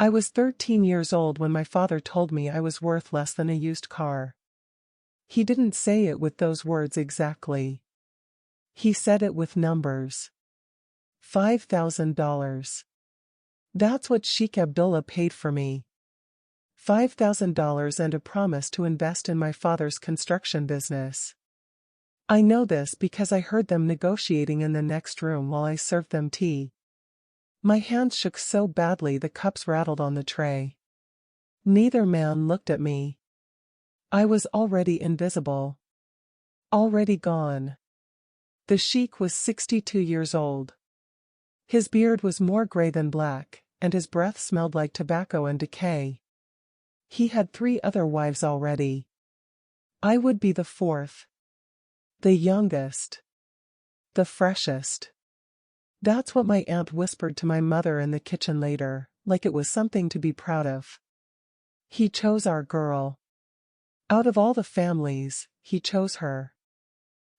I was 13 years old when my father told me I was worth less than a used car. He didn't say it with those words exactly. He said it with numbers. $5,000. That's what Sheikh Abdullah paid for me. $5,000 and a promise to invest in my father's construction business. I know this because I heard them negotiating in the next room while I served them tea. My hands shook so badly the cups rattled on the tray. Neither man looked at me. I was already invisible. Already gone. The sheik was 62 years old. His beard was more gray than black, and his breath smelled like tobacco and decay. He had 3 other wives already. I would be the 4th. The youngest. The freshest. That's what my aunt whispered to my mother in the kitchen later, like it was something to be proud of. He chose our girl. Out of all the families, he chose her.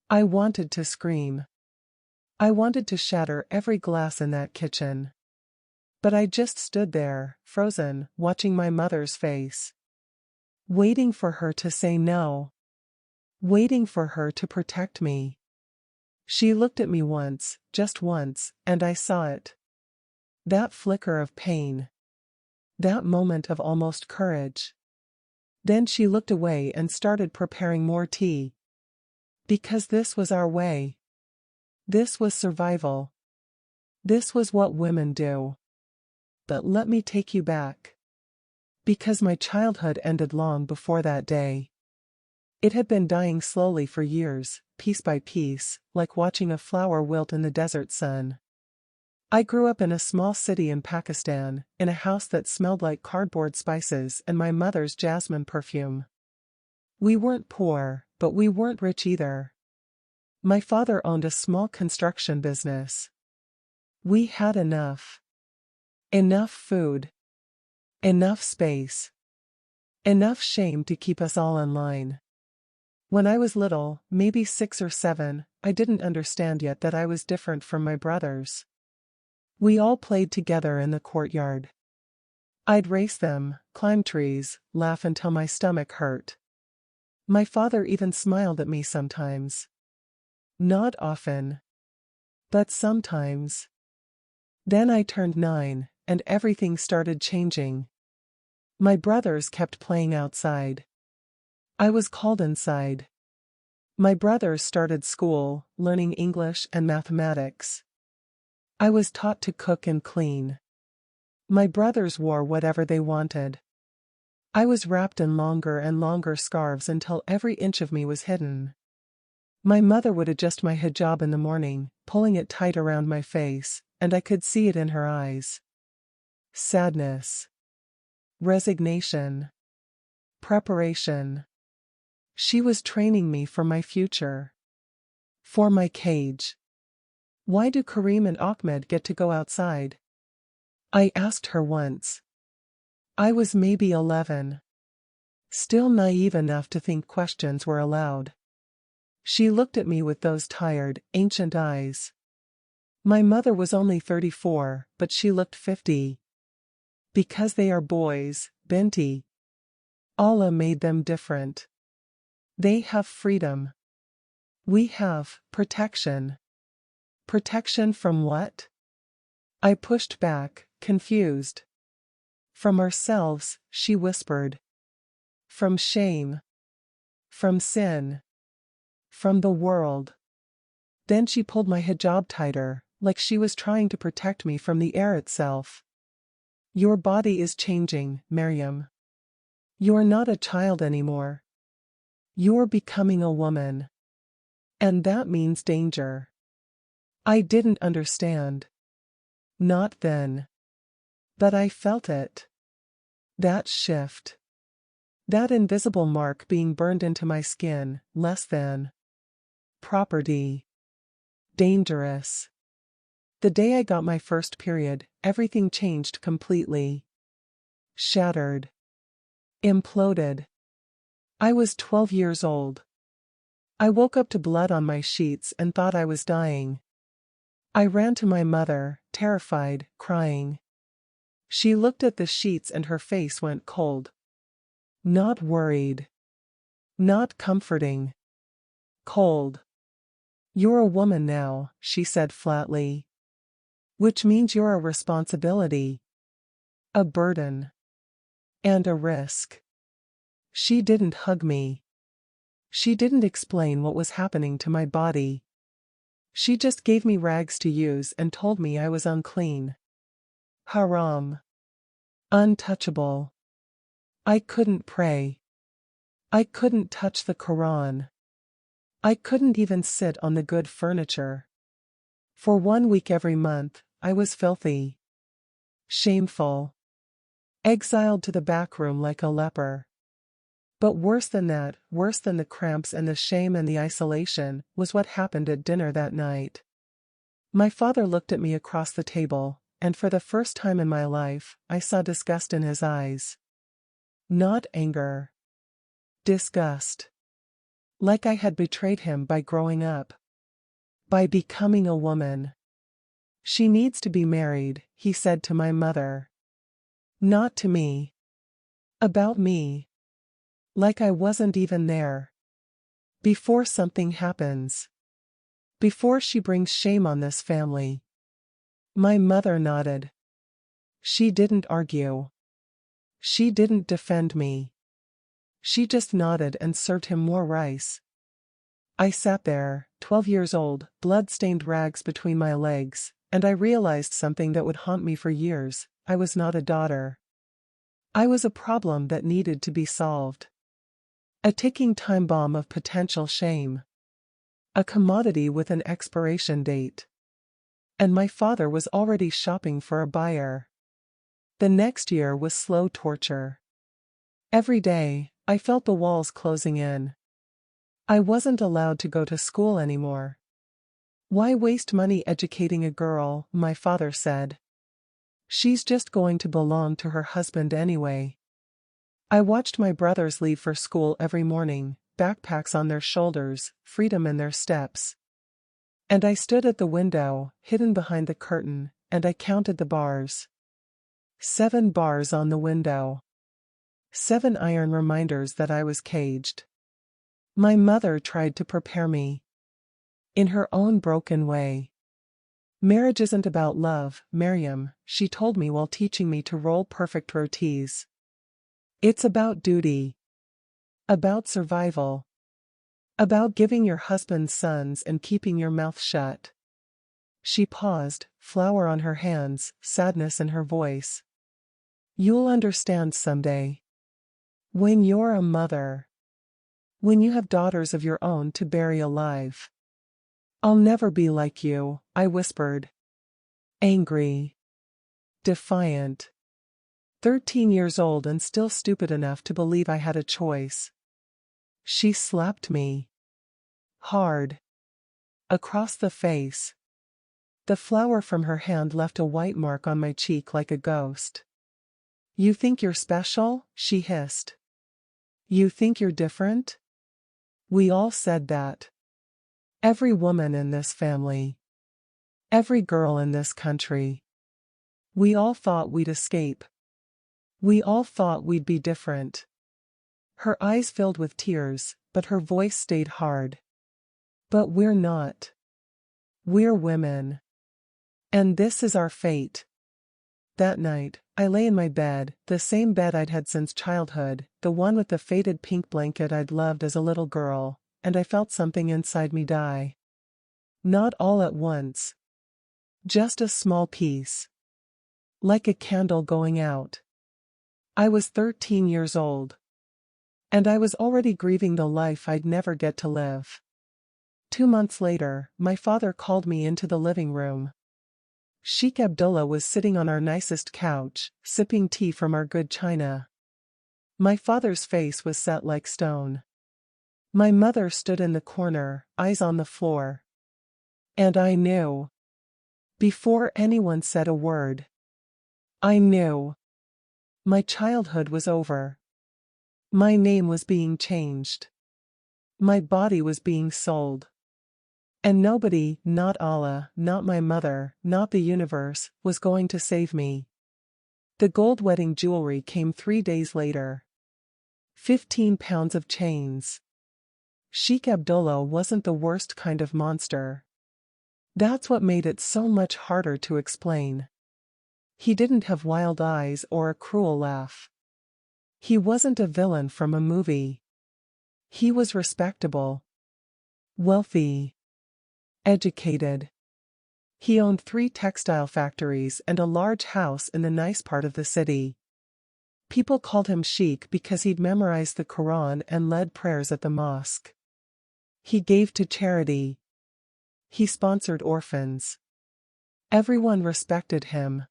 I wanted to scream. I wanted to shatter every glass in that kitchen. But I just stood there, frozen, watching my mother's face. Waiting for her to say no. Waiting for her to protect me. She looked at me once, just once, and I saw it. That flicker of pain. That moment of almost courage. Then she looked away and started preparing more tea. Because this was our way. This was survival. This was what women do. But let me take you back. Because my childhood ended long before that day. It had been dying slowly for years, piece by piece, like watching a flower wilt in the desert sun. I grew up in a small city in Pakistan, in a house that smelled like cardboard spices and my mother's jasmine perfume. We weren't poor, but we weren't rich either. My father owned a small construction business. We had enough. Enough food. Enough space. Enough shame to keep us all in line. When I was little, maybe 6 or 7, I didn't understand yet that I was different from my brothers. We all played together in the courtyard. I'd race them, climb trees, laugh until my stomach hurt. My father even smiled at me sometimes. Not often. But sometimes. Then I turned 9, and everything started changing. My brothers kept playing outside. I was called inside. My brothers started school, learning English and mathematics. I was taught to cook and clean. My brothers wore whatever they wanted. I was wrapped in longer and longer scarves until every inch of me was hidden. My mother would adjust my hijab in the morning, pulling it tight around my face, and I could see it in her eyes. Sadness. Resignation. Preparation. She was training me for my future. For my cage. Why do Kareem and Ahmed get to go outside? I asked her once. I was maybe 11. Still naive enough to think questions were allowed. She looked at me with those tired, ancient eyes. My mother was only 34, but she looked 50. Because they are boys, Binti. Allah made them different. They have freedom. We have protection. Protection from what? I pushed back, confused. From ourselves, she whispered. From shame. From sin. From the world. Then she pulled my hijab tighter, like she was trying to protect me from the air itself. Your body is changing, Maryam. You're not a child anymore. You're becoming a woman. And that means danger. I didn't understand. Not then. But I felt it. That shift. That invisible mark being burned into my skin, less than. Property. Dangerous. The day I got my first period, everything changed completely. Shattered. Imploded. I was 12 years old. I woke up to blood on my sheets and thought I was dying. I ran to my mother, terrified, crying. She looked at the sheets and her face went cold. Not worried. Not comforting. Cold. You're a woman now, she said flatly. Which means you're a responsibility. A burden. And a risk. She didn't hug me. She didn't explain what was happening to my body. She just gave me rags to use and told me I was unclean. Haram. Untouchable. I couldn't pray. I couldn't touch the Quran. I couldn't even sit on the good furniture. For 1 week every month, I was filthy. Shameful. Exiled to the back room like a leper. But worse than that, worse than the cramps and the shame and the isolation, was what happened at dinner that night. My father looked at me across the table, and for the first time in my life, I saw disgust in his eyes. Not anger. Disgust. Like I had betrayed him by growing up. By becoming a woman. She needs to be married, he said to my mother. Not to me. About me. Like I wasn't even there. Before something happens. Before she brings shame on this family. My mother nodded. She didn't argue. She didn't defend me. She just nodded and served him more rice. I sat there, 12 years old, blood-stained rags between my legs, and I realized something that would haunt me for years. I was not a daughter. I was a problem that needed to be solved. A ticking time bomb of potential shame. A commodity with an expiration date. And my father was already shopping for a buyer. The next year was slow torture. Every day, I felt the walls closing in. I wasn't allowed to go to school anymore. Why waste money educating a girl, my father said. She's just going to belong to her husband anyway. I watched my brothers leave for school every morning, backpacks on their shoulders, freedom in their steps. And I stood at the window, hidden behind the curtain, and I counted the bars. 7 bars on the window. 7 iron reminders that I was caged. My mother tried to prepare me. In her own broken way. Marriage isn't about love, Maryam, she told me while teaching me to roll perfect rotis. It's about duty. About survival. About giving your husband sons and keeping your mouth shut. She paused, flour on her hands, sadness in her voice. You'll understand someday. When you're a mother. When you have daughters of your own to bury alive. I'll never be like you, I whispered. Angry. Defiant. 13 years old and still stupid enough to believe I had a choice. She slapped me. Hard. Across the face. The flour from her hand left a white mark on my cheek like a ghost. You think you're special? She hissed. You think you're different? We all said that. Every woman in this family. Every girl in this country. We all thought we'd escape. We all thought we'd be different. Her eyes filled with tears, but her voice stayed hard. But we're not. We're women. And this is our fate. That night, I lay in my bed, the same bed I'd had since childhood, the one with the faded pink blanket I'd loved as a little girl, and I felt something inside me die. Not all at once. Just a small piece. Like a candle going out. I was 13 years old. And I was already grieving the life I'd never get to live. 2 months later, my father called me into the living room. Sheikh Abdullah was sitting on our nicest couch, sipping tea from our good china. My father's face was set like stone. My mother stood in the corner, eyes on the floor. And I knew. Before anyone said a word. I knew. My childhood was over. My name was being changed. My body was being sold. And nobody, not Allah, not my mother, not the universe, was going to save me. The gold wedding jewelry came 3 days later. 15 pounds of chains. Sheikh Abdullah wasn't the worst kind of monster. That's what made it so much harder to explain. He didn't have wild eyes or a cruel laugh. He wasn't a villain from a movie. He was respectable, wealthy, educated. He owned 3 textile factories and a large house in the nice part of the city. People called him Sheikh because he'd memorized the Quran and led prayers at the mosque. He gave to charity. He sponsored orphans. Everyone respected him.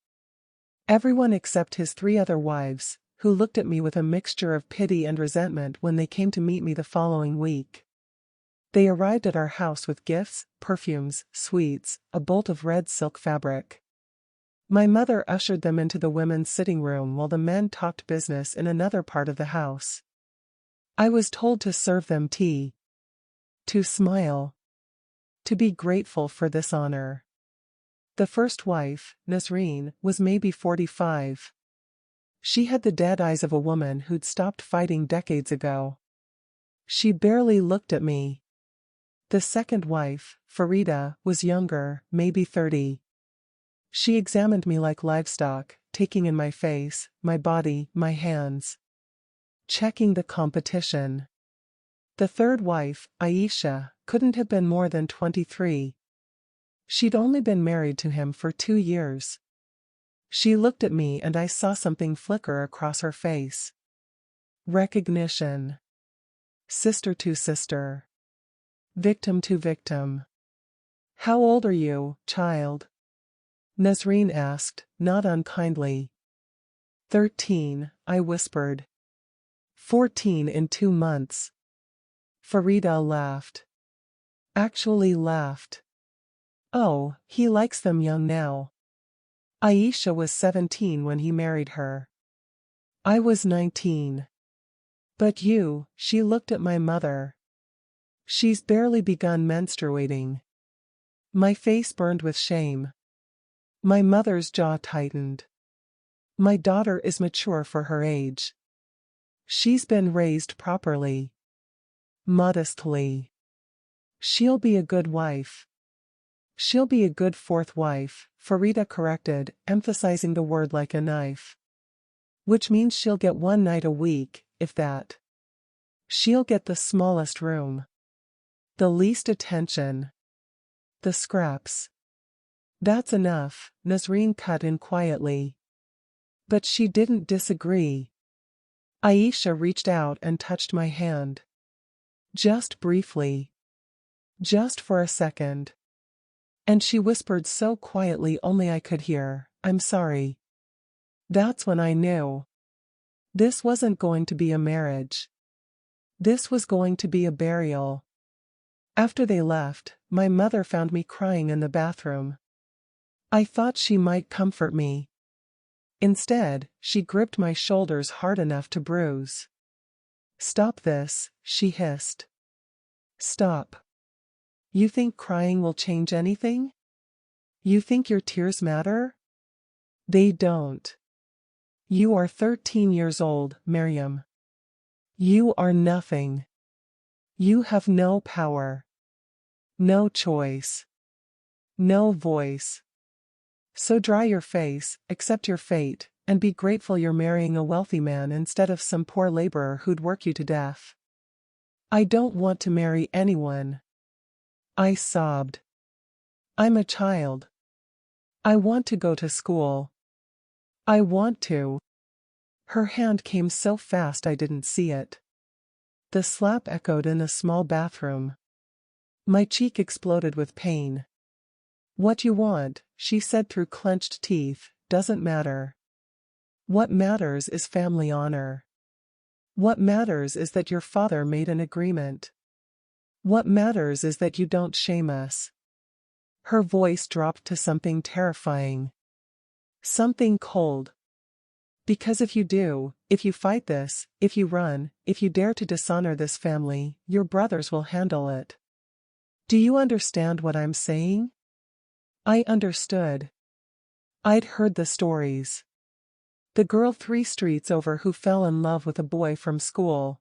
Everyone except his 3 other wives, who looked at me with a mixture of pity and resentment when they came to meet me the following week. They arrived at our house with gifts, perfumes, sweets, a bolt of red silk fabric. My mother ushered them into the women's sitting room while the men talked business in another part of the house. I was told to serve them tea, to smile, to be grateful for this honor. The first wife, Nasreen, was maybe 45. She had the dead eyes of a woman who'd stopped fighting decades ago. She barely looked at me. The second wife, Farida, was younger, maybe 30. She examined me like livestock, taking in my face, my body, my hands. Checking the competition. The third wife, Aisha, couldn't have been more than 23. She'd only been married to him for 2 years. She looked at me and I saw something flicker across her face. Recognition. Sister to sister. Victim to victim. "How old are you, child?" Nasreen asked, not unkindly. 13, I whispered. 14 in 2 months. Farida laughed. Actually laughed. Oh, he likes them young now. Aisha was 17 when he married her. I was 19. But you, she looked at my mother. She's barely begun menstruating. My face burned with shame. My mother's jaw tightened. My daughter is mature for her age. She's been raised properly. Modestly. She'll be a good wife. She'll be a good 4th wife, Farida corrected, emphasizing the word like a knife. Which means she'll get 1 night a week, if that. She'll get the smallest room. The least attention. The scraps. That's enough, Nasreen cut in quietly. But she didn't disagree. Aisha reached out and touched my hand. Just briefly. Just for a second. And she whispered so quietly only I could hear, "I'm sorry." That's when I knew. This wasn't going to be a marriage. This was going to be a burial. After they left, my mother found me crying in the bathroom. I thought she might comfort me. Instead, she gripped my shoulders hard enough to bruise. "Stop this," she hissed. "Stop. You think crying will change anything? You think your tears matter? They don't. You are 13 years old, Maryam. You are nothing. You have no power. No choice. No voice. So dry your face, accept your fate, and be grateful you're marrying a wealthy man instead of some poor laborer who'd work you to death." "I don't want to marry anyone," I sobbed. "I'm a child. I want to go to school. I want to." Her hand came so fast I didn't see it. The slap echoed in the small bathroom. My cheek exploded with pain. "What you want," she said through clenched teeth, "doesn't matter. What matters is family honor. What matters is that your father made an agreement. What matters is that you don't shame us." Her voice dropped to something terrifying. Something cold. "Because if you do, if you fight this, if you run, if you dare to dishonor this family, your brothers will handle it." Do you understand what I'm saying? I understood. I'd heard the stories. The girl 3 streets over who fell in love with a boy from school.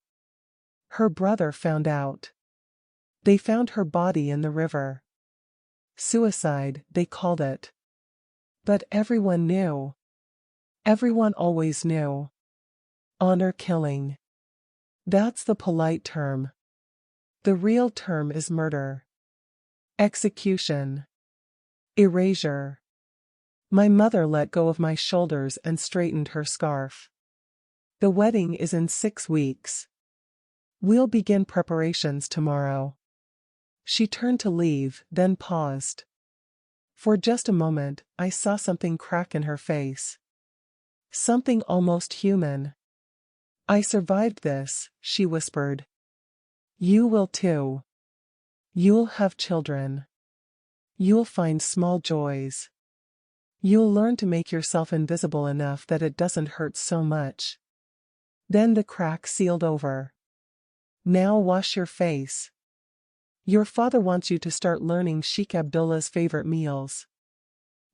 Her brother found out. They found her body in the river. Suicide, they called it. But everyone knew. Everyone always knew. Honor killing. That's the polite term. The real term is murder. Execution. Erasure. My mother let go of my shoulders and straightened her scarf. The wedding is in 6 weeks. We'll begin preparations tomorrow. She turned to leave, then paused. For just a moment, I saw something crack in her face. Something almost human. I survived this, she whispered. You will too. You'll have children. You'll find small joys. You'll learn to make yourself invisible enough that it doesn't hurt so much. Then the crack sealed over. Now wash your face. Your father wants you to start learning Sheikh Abdullah's favorite meals.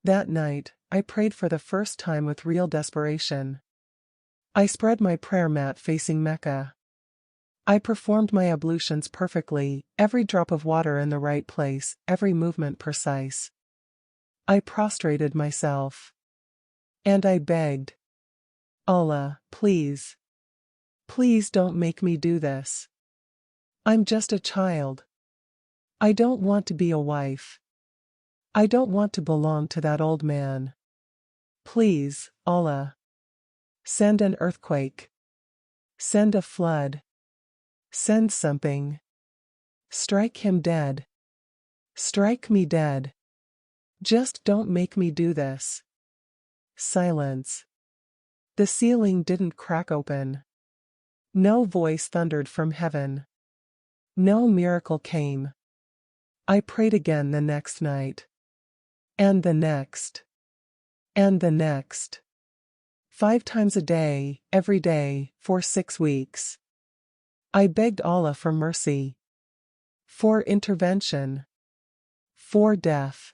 That night, I prayed for the first time with real desperation. I spread my prayer mat facing Mecca. I performed my ablutions perfectly, every drop of water in the right place, every movement precise. I prostrated myself. And I begged. Allah, please. Please don't make me do this. I'm just a child. I don't want to be a wife. I don't want to belong to that old man. Please, Allah. Send an earthquake. Send a flood. Send something. Strike him dead. Strike me dead. Just don't make me do this. Silence. The ceiling didn't crack open. No voice thundered from heaven. No miracle came. I prayed again the next night. And the next. And the next. 5 times a day, every day, for 6 weeks. I begged Allah for mercy. For intervention. For death.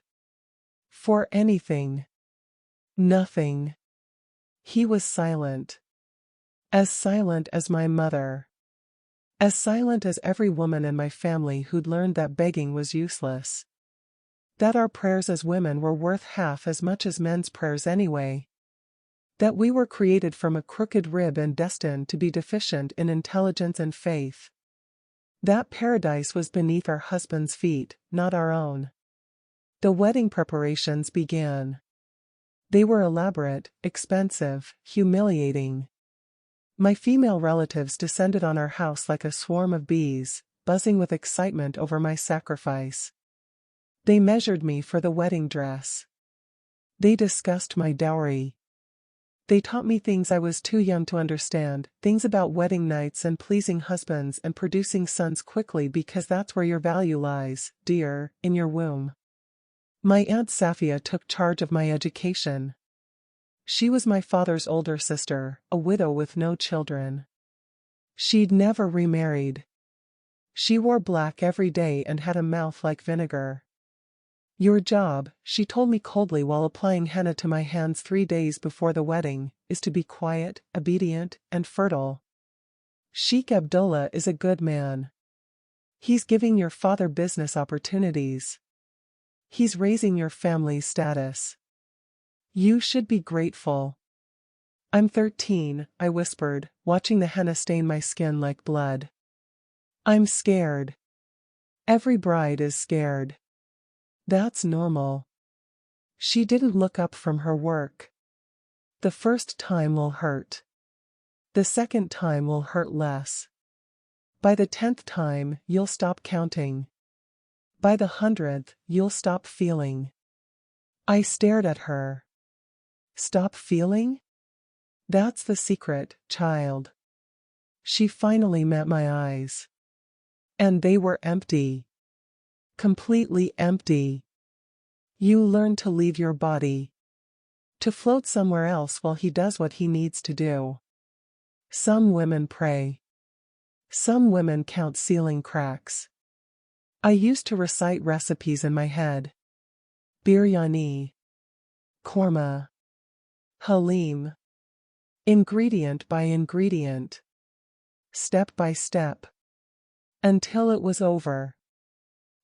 For anything. Nothing. He was silent. As silent as my mother. As silent as every woman in my family who'd learned that begging was useless. That our prayers as women were worth half as much as men's prayers anyway. That we were created from a crooked rib and destined to be deficient in intelligence and faith. That paradise was beneath our husbands' feet, not our own. The wedding preparations began. They were elaborate, expensive, humiliating. My female relatives descended on our house like a swarm of bees, buzzing with excitement over my sacrifice. They measured me for the wedding dress. They discussed my dowry. They taught me things I was too young to understand, things about wedding nights and pleasing husbands and producing sons quickly because that's where your value lies, dear, in your womb. My Aunt Safia took charge of my education. She was my father's older sister, a widow with no children. She'd never remarried. She wore black every day and had a mouth like vinegar. Your job, she told me coldly while applying henna to my hands 3 days before the wedding, is to be quiet, obedient, and fertile. Sheikh Abdullah is a good man. He's giving your father business opportunities. He's raising your family's status. You should be grateful. I'm 13, I whispered, watching the henna stain my skin like blood. I'm scared. Every bride is scared. That's normal. She didn't look up from her work. The first time will hurt. The second time will hurt less. By the 10th time, you'll stop counting. By the 100th, you'll stop feeling. I stared at her. Stop feeling? That's the secret, child. She finally met my eyes. And they were empty. Completely empty. You learn to leave your body. To float somewhere else while he does what he needs to do. Some women pray. Some women count ceiling cracks. I used to recite recipes in my head. Biryani. Korma. Halim. ingredient by ingredient, step by step, until it was over.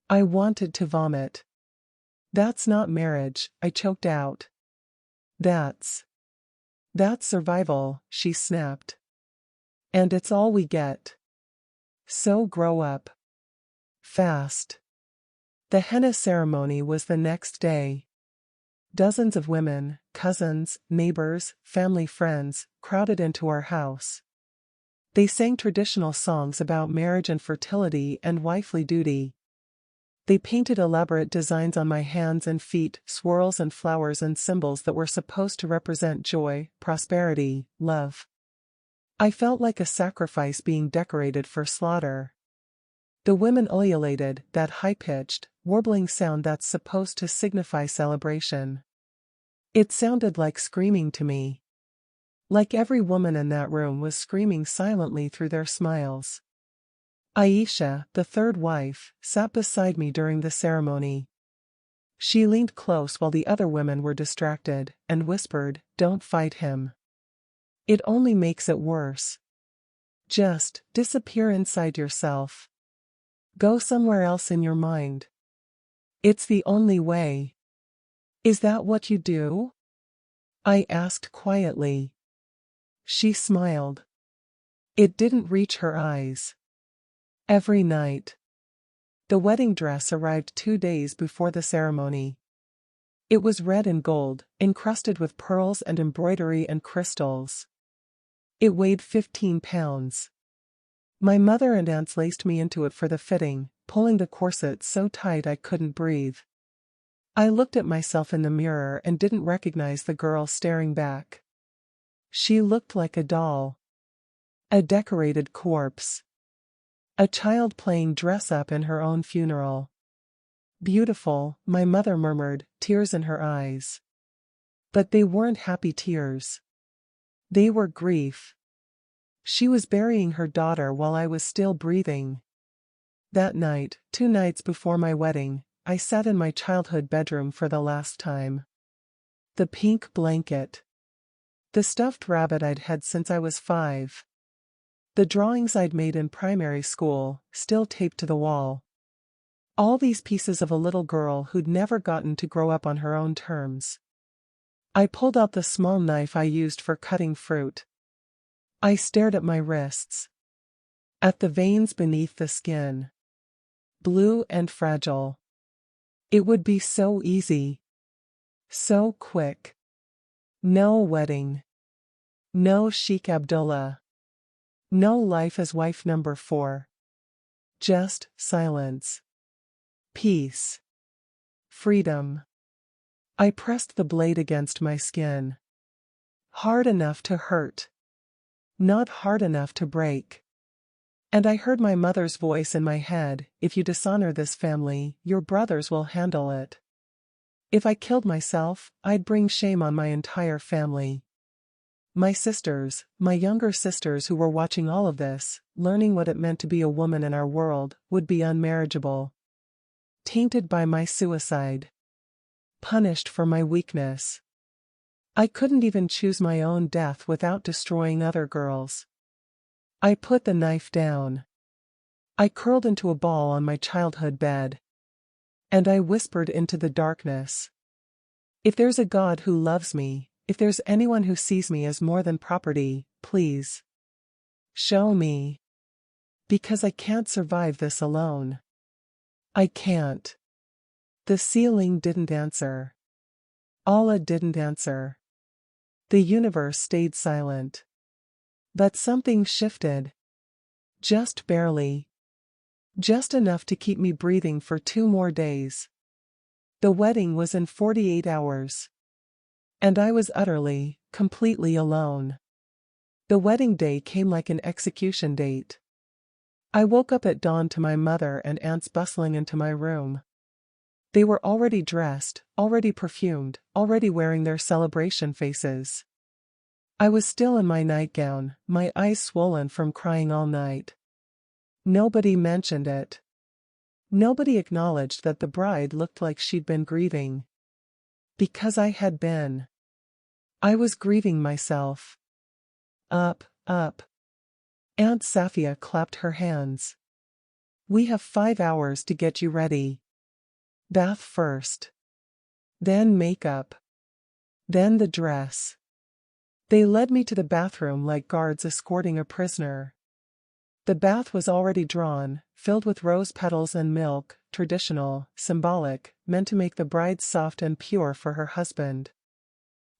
I wanted to vomit. "That's not marriage," I choked out. That's survival," she snapped. "And it's all we get. So grow up. Fast." The henna ceremony was the next day. Dozens of women, cousins, neighbors, family friends, crowded into our house. They sang traditional songs about marriage and fertility and wifely duty. They painted elaborate designs on my hands and feet, swirls and flowers and symbols that were supposed to represent joy, prosperity, love. I felt like a sacrifice being decorated for slaughter. The women ululated, that high-pitched, warbling sound that's supposed to signify celebration. It sounded like screaming to me. Like every woman in that room was screaming silently through their smiles. Aisha, the third wife, sat beside me during the ceremony. She leaned close while the other women were distracted, and whispered, "Don't fight him. It only makes it worse. Just disappear inside yourself. Go somewhere else in your mind. It's the only way." "Is that what you do?" I asked quietly. She smiled. It didn't reach her eyes. Every night. The wedding dress arrived 2 days before the ceremony. It was red and gold, encrusted with pearls and embroidery and crystals. It weighed 15 pounds. My mother and aunts laced me into it for the fitting, pulling the corset so tight I couldn't breathe. I looked at myself in the mirror and didn't recognize the girl staring back. She looked like a doll. A decorated corpse. A child playing dress-up in her own funeral. "Beautiful," my mother murmured, tears in her eyes. But they weren't happy tears. They were grief. She was burying her daughter while I was still breathing. That night, 2 nights before my wedding, I sat in my childhood bedroom for the last time. The pink blanket. The stuffed rabbit I'd had since I was 5. The drawings I'd made in primary school, still taped to the wall. All these pieces of a little girl who'd never gotten to grow up on her own terms. I pulled out the small knife I used for cutting fruit. I stared at my wrists. At the veins beneath the skin. Blue and fragile. It would be so easy. So quick. No wedding. No Sheikh Abdullah. No life as wife number 4. Just silence. Peace. Freedom. I pressed the blade against my skin. Hard enough to hurt. Not hard enough to break. And I heard my mother's voice in my head, "If you dishonor this family, your brothers will handle it." If I killed myself, I'd bring shame on my entire family. My sisters, my younger sisters who were watching all of this, learning what it meant to be a woman in our world, would be unmarriageable. Tainted by my suicide. Punished for my weakness. I couldn't even choose my own death without destroying other girls. I put the knife down. I curled into a ball on my childhood bed. And I whispered into the darkness. If there's a God who loves me, if there's anyone who sees me as more than property, please. Show me. Because I can't survive this alone. I can't. The ceiling didn't answer. Allah didn't answer. The universe stayed silent. But something shifted. Just barely. Just enough to keep me breathing for 2 more days. The wedding was in 48 hours. And I was utterly, completely alone. The wedding day came like an execution date. I woke up at dawn to my mother and aunts bustling into my room. They were already dressed, already perfumed, already wearing their celebration faces. I was still in my nightgown, my eyes swollen from crying all night. Nobody mentioned it. Nobody acknowledged that the bride looked like she'd been grieving. Because I had been. I was grieving myself. Up, up. Aunt Safia clapped her hands. We have 5 hours to get you ready. Bath first. Then makeup. Then the dress. They led me to the bathroom like guards escorting a prisoner. The bath was already drawn, filled with rose petals and milk, traditional, symbolic, meant to make the bride soft and pure for her husband.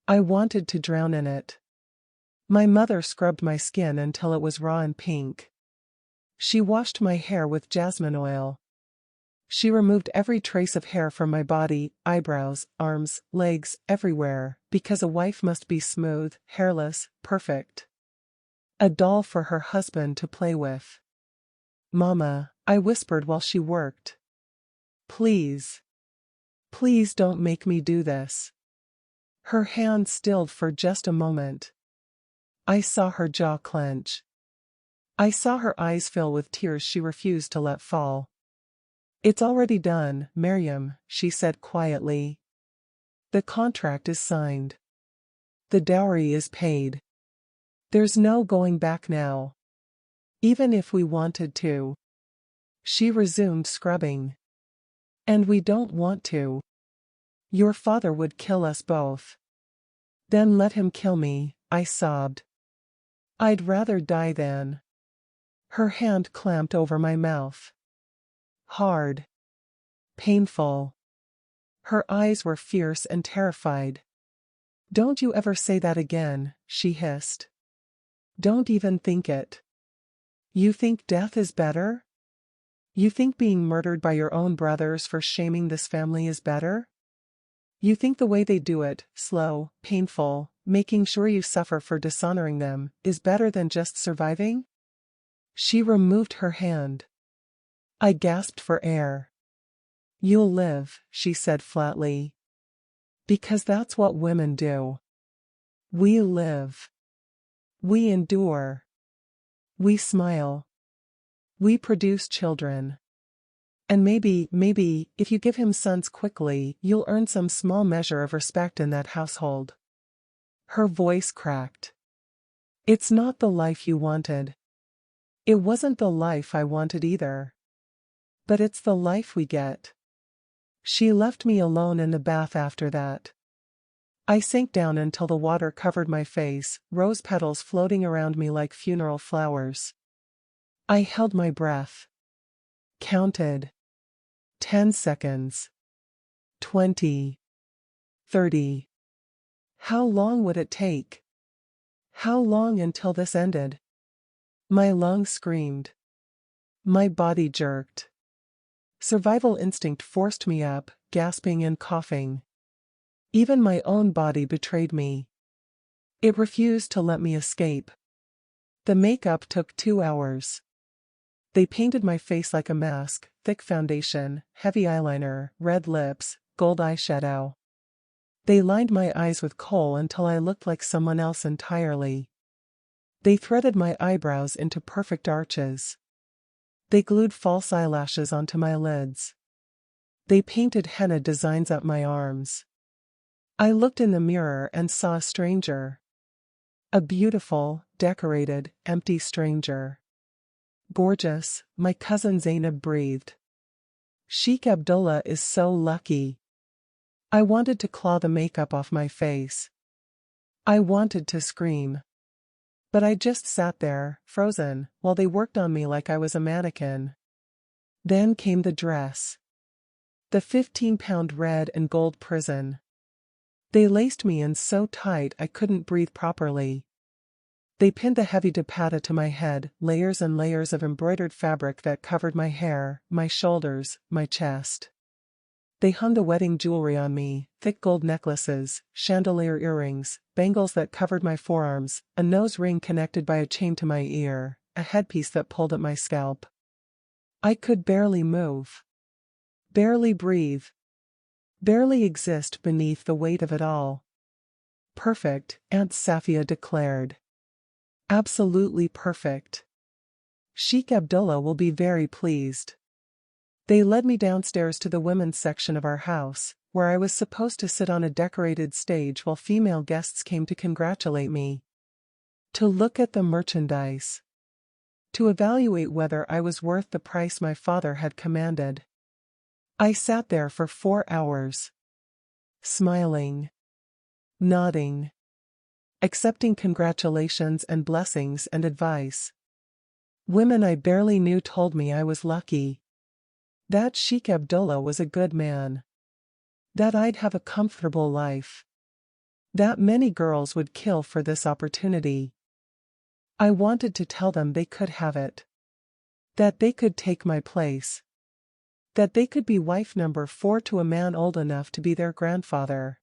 I wanted to drown in it. My mother scrubbed my skin until it was raw and pink. She washed my hair with jasmine oil. She removed every trace of hair from my body, eyebrows, arms, legs, everywhere, because a wife must be smooth, hairless, perfect. A doll for her husband to play with. Mama, I whispered while she worked. Please. Please don't make me do this. Her hand stilled for just a moment. I saw her jaw clench. I saw her eyes fill with tears she refused to let fall. It's already done, Maryam, she said quietly. The contract is signed. The dowry is paid. There's no going back now. Even if we wanted to. She resumed scrubbing. And we don't want to. Your father would kill us both. Then let him kill me, I sobbed. I'd rather die than. Her hand clamped over my mouth. Hard. Painful. Her eyes were fierce and terrified. Don't you ever say that again, she hissed. Don't even think it. You think death is better? You think being murdered by your own brothers for shaming this family is better? You think the way they do it, slow, painful, making sure you suffer for dishonoring them, is better than just surviving? She removed her hand. I gasped for air. You'll live, she said flatly. Because that's what women do. We live. We endure. We smile. We produce children. And maybe, if you give him sons quickly, you'll earn some small measure of respect in that household. Her voice cracked. It's not the life you wanted. It wasn't the life I wanted either. But it's the life we get. She left me alone in the bath after that. I sank down until the water covered my face, rose petals floating around me like funeral flowers. I held my breath. Counted. 10 seconds. 20. 30. How long would it take? How long until this ended? My lungs screamed. My body jerked. Survival instinct forced me up, gasping and coughing. Even my own body betrayed me. It refused to let me escape. The makeup took 2 hours. They painted my face like a mask, thick foundation, heavy eyeliner, red lips, gold eyeshadow. They lined my eyes with kohl until I looked like someone else entirely. They threaded my eyebrows into perfect arches. They glued false eyelashes onto my lids. They painted henna designs up my arms. I looked in the mirror and saw a stranger. A beautiful, decorated, empty stranger. Gorgeous, my cousin Zainab breathed. Sheikh Abdullah is so lucky. I wanted to claw the makeup off my face. I wanted to scream. But I just sat there, frozen, while they worked on me like I was a mannequin. Then came the dress. The 15-pound red and gold prison. They laced me in so tight I couldn't breathe properly. They pinned the heavy dupatta to my head, layers and layers of embroidered fabric that covered my hair, my shoulders, my chest. They hung the wedding jewelry on me, thick gold necklaces, chandelier earrings, bangles that covered my forearms, a nose ring connected by a chain to my ear, a headpiece that pulled at my scalp. I could barely move. Barely breathe. Barely exist beneath the weight of it all. Perfect, Aunt Safia declared. Absolutely perfect. Sheikh Abdullah will be very pleased. They led me downstairs to the women's section of our house, where I was supposed to sit on a decorated stage while female guests came to congratulate me. to look at the merchandise, to evaluate whether I was worth the price my father had commanded. I sat there for 4 hours, smiling, nodding, accepting congratulations and blessings and advice. Women I barely knew told me I was lucky, that Sheikh Abdullah was a good man, that I'd have a comfortable life, that many girls would kill for this opportunity. I wanted to tell them they could have it, that they could take my place, that they could be wife number 4 to a man old enough to be their grandfather.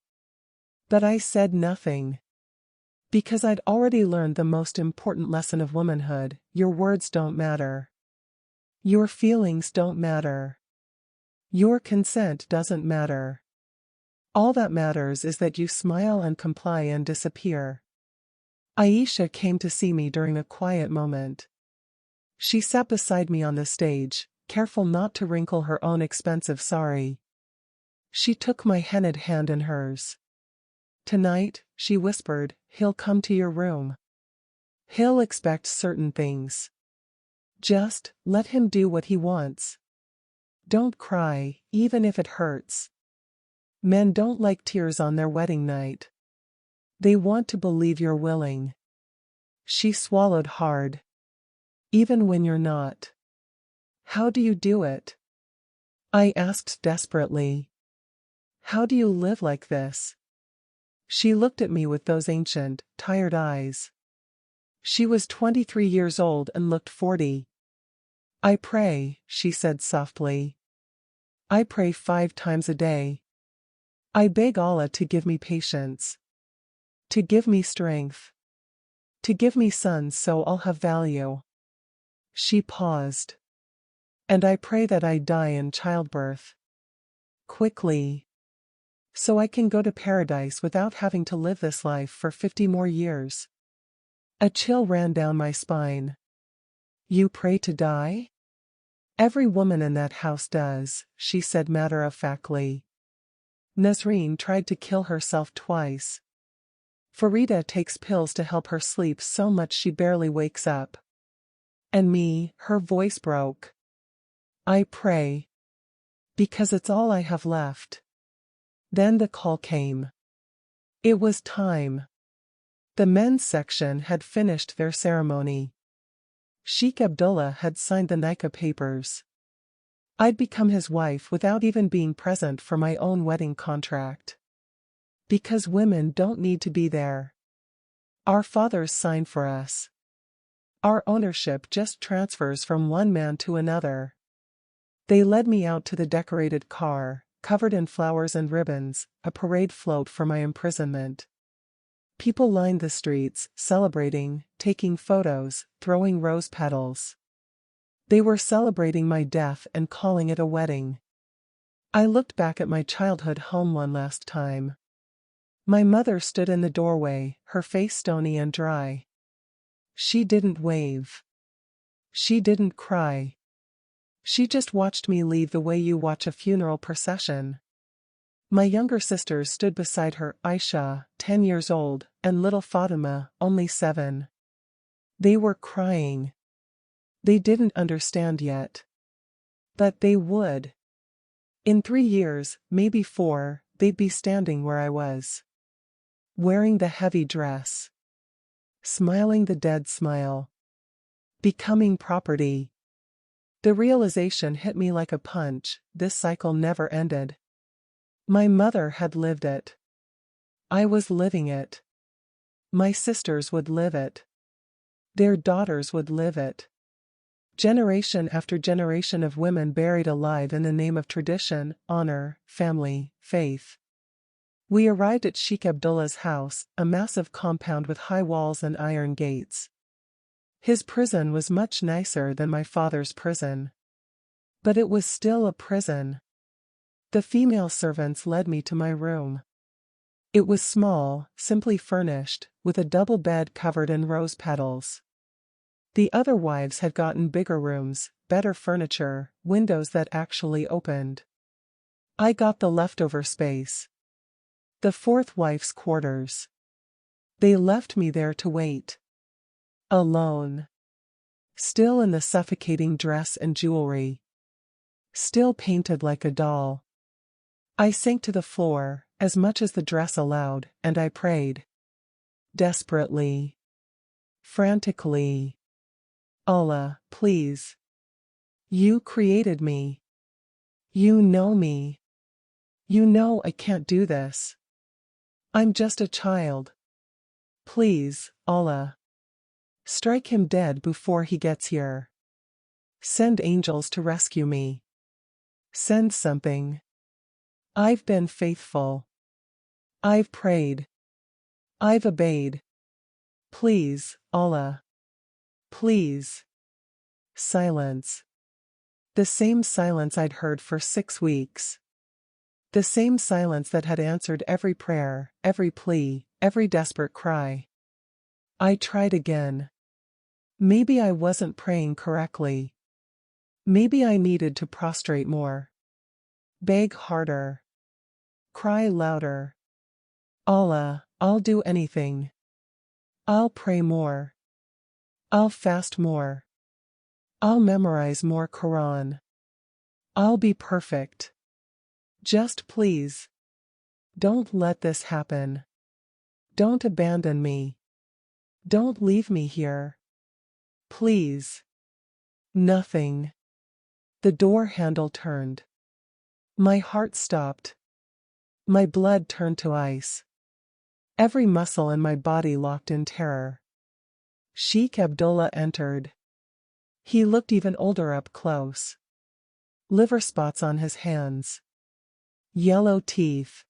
But I said nothing, because I'd already learned the most important lesson of womanhood: your words don't matter. Your feelings don't matter. Your consent doesn't matter. All that matters is that you smile and comply and disappear. Aisha came to see me during a quiet moment. She sat beside me on the stage, careful not to wrinkle her own expensive sari. She took my hennaed hand in hers. "Tonight," she whispered, "he'll come to your room. He'll expect certain things. Just let him do what he wants. Don't cry, even if it hurts. Men don't like tears on their wedding night. They want to believe you're willing." She swallowed hard. "Even when you're not. How do you do it?" I asked desperately. "How do you live like this?" She looked at me with those ancient, tired eyes. She was 23 years old and looked 40. "I pray," she said softly. "I pray 5 times a day. I beg Allah to give me patience, to give me strength, to give me sons so I'll have value." She paused. "And I pray that I die in childbirth. Quickly. So I can go to paradise without having to live this life for 50 more years." A chill ran down my spine. "You pray to die?" "Every woman in that house does," she said matter-of-factly. "Nasreen tried to kill herself twice. Farida takes pills to help her sleep so much she barely wakes up. And me," her voice broke, "I pray. Because it's all I have left." Then the call came. It was time. The men's section had finished their ceremony. Sheikh Abdullah had signed the nikah papers. I'd become his wife without even being present for my own wedding contract. Because women don't need to be there. Our fathers sign for us. Our ownership just transfers from one man to another. They led me out to the decorated car, covered in flowers and ribbons, a parade float for my imprisonment. People lined the streets, celebrating, taking photos, throwing rose petals. They were celebrating my death and calling it a wedding. I looked back at my childhood home one last time. My mother stood in the doorway, her face stony and dry. She didn't wave. She didn't cry. She just watched me leave the way you watch a funeral procession. My younger sisters stood beside her, Aisha, 10 years old, and little Fatima, only 7. They were crying. They didn't understand yet. But they would. In 3 years, maybe 4, they'd be standing where I was. Wearing the heavy dress. Smiling the dead smile. Becoming property. The realization hit me like a punch: this cycle never ended. My mother had lived it. I was living it. My sisters would live it. Their daughters would live it. Generation after generation of women buried alive in the name of tradition, honor, family, faith. We arrived at Sheikh Abdullah's house, a massive compound with high walls and iron gates. His prison was much nicer than my father's prison. But it was still a prison. The female servants led me to my room. It was small, simply furnished, with a double bed covered in rose petals. The other wives had gotten bigger rooms, better furniture, windows that actually opened. I got the leftover space. The fourth wife's quarters. They left me there to wait. Alone. Still in the suffocating dress and jewelry. Still painted like a doll. I sank to the floor, as much as the dress allowed, and I prayed. Desperately. Frantically. Allah, please. You created me. You know me. You know I can't do this. I'm just a child. Please, Allah. Strike him dead before he gets here. Send angels to rescue me. Send something. I've been faithful. I've prayed. I've obeyed. Please, Allah. Please. Silence. The same silence I'd heard for 6 weeks. The same silence that had answered every prayer, every plea, every desperate cry. I tried again. Maybe I wasn't praying correctly. Maybe I needed to prostrate more. Beg harder. Cry louder. Allah, I'll do anything. I'll pray more. I'll fast more. I'll memorize more Quran. I'll be perfect. Just please. Don't let this happen. Don't abandon me. Don't leave me here. Please. Nothing. The door handle turned. My heart stopped. My blood turned to ice. Every muscle in my body locked in terror. Sheikh Abdullah entered. He looked even older up close. Liver spots on his hands. Yellow teeth.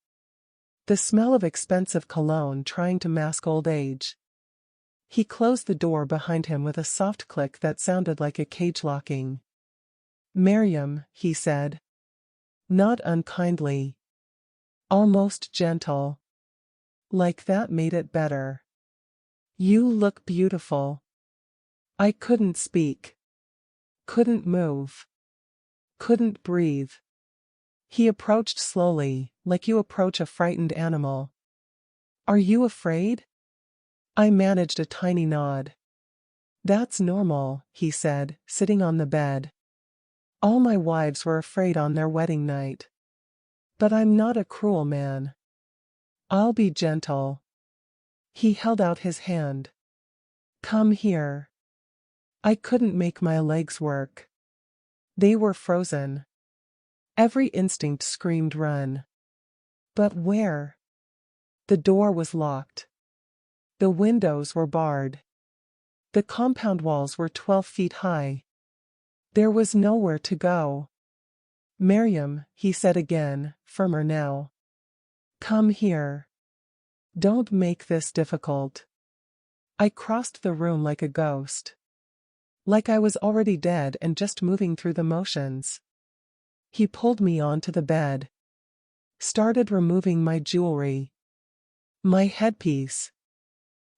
The smell of expensive cologne trying to mask old age. He closed the door behind him with a soft click that sounded like a cage locking. Maryam, he said. Not unkindly. Almost gentle. Like that made it better. You look beautiful. I couldn't speak. Couldn't move. Couldn't breathe. He approached slowly, like you approach a frightened animal. Are you afraid? I managed a tiny nod. That's normal, he said, sitting on the bed. All my wives were afraid on their wedding night. But I'm not a cruel man. I'll be gentle. He held out his hand. Come here. I couldn't make my legs work. They were frozen. Every instinct screamed run. But where? The door was locked. The windows were barred. The compound walls were 12 feet high. There was nowhere to go. Maryam, he said again, firmer now. Come here. Don't make this difficult. I crossed the room like a ghost. Like I was already dead and just moving through the motions. He pulled me onto the bed. Started removing my jewelry. My headpiece.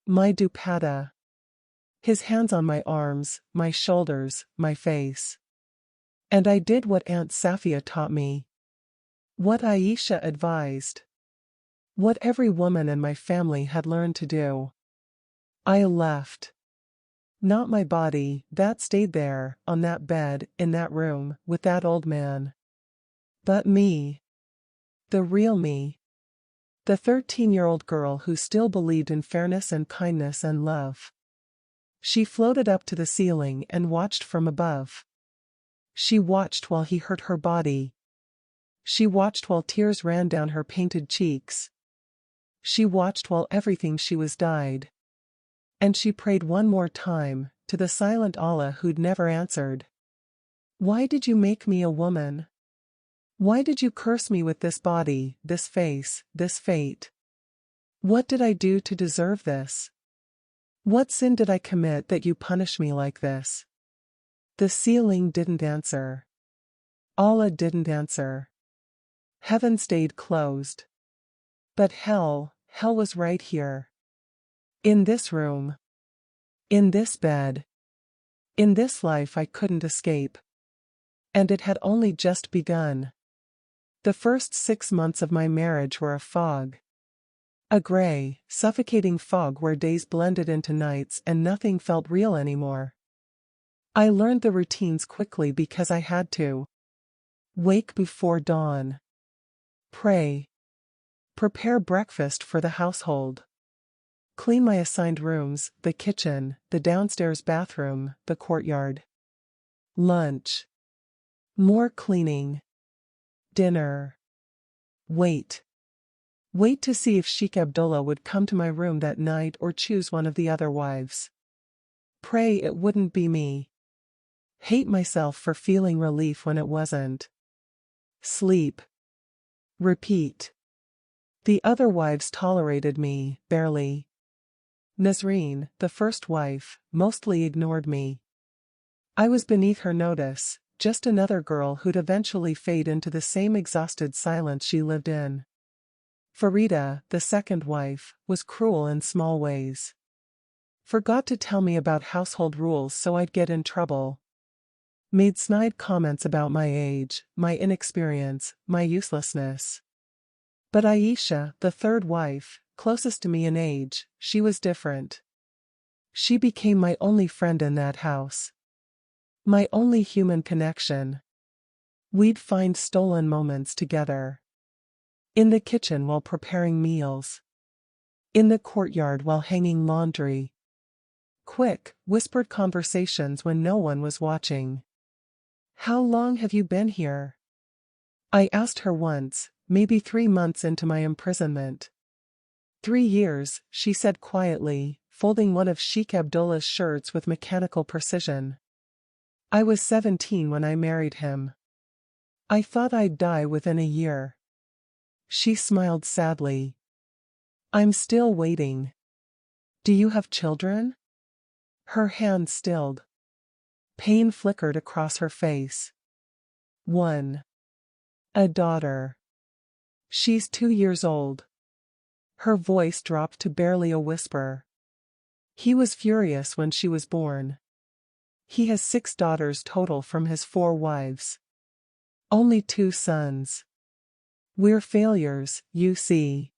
My dupatta. His hands on my arms, my shoulders, my face. And I did what Aunt Safia taught me. What Aisha advised. What every woman in my family had learned to do. I left. Not my body, that stayed there, on that bed, in that room, with that old man. But me. The real me. The 13-year-old girl who still believed in fairness and kindness and love. She floated up to the ceiling and watched from above. She watched while he hurt her body. She watched while tears ran down her painted cheeks. She watched while everything she was died. And she prayed one more time, to the silent Allah who'd never answered. Why did you make me a woman? Why did you curse me with this body, this face, this fate? What did I do to deserve this? What sin did I commit that you punish me like this? The ceiling didn't answer. Allah didn't answer. Heaven stayed closed. But hell was right here. In this room. In this bed. In this life I couldn't escape. And it had only just begun. The first 6 months of my marriage were a fog. A gray, suffocating fog where days blended into nights and nothing felt real anymore. I learned the routines quickly because I had to. Wake before dawn. Pray. Prepare breakfast for the household. Clean my assigned rooms, the kitchen, the downstairs bathroom, the courtyard. Lunch. More cleaning. Dinner. Wait. Wait to see if Sheikh Abdullah would come to my room that night or choose one of the other wives. Pray it wouldn't be me. Hate myself for feeling relief when it wasn't. Sleep. Repeat. The other wives tolerated me, barely. Nazreen, the first wife, mostly ignored me. I was beneath her notice, just another girl who'd eventually fade into the same exhausted silence she lived in. Farida, the second wife, was cruel in small ways. Forgot to tell me about household rules so I'd get in trouble. Made snide comments about my age, my inexperience, my uselessness. But Aisha, the third wife, closest to me in age, she was different. She became my only friend in that house. My only human connection. We'd find stolen moments together. In the kitchen while preparing meals. In the courtyard while hanging laundry. Quick, whispered conversations when no one was watching. How long have you been here? I asked her once, maybe 3 months into my imprisonment. 3 years, she said quietly, folding one of Sheikh Abdullah's shirts with mechanical precision. I was 17 when I married him. I thought I'd die within a year. She smiled sadly. I'm still waiting. Do you have children? Her hand stilled. Pain flickered across her face. 1. A daughter. She's 2 years old. Her voice dropped to barely a whisper. He was furious when she was born. He has 6 daughters total from his 4 wives. Only 2 sons. We're failures, you see.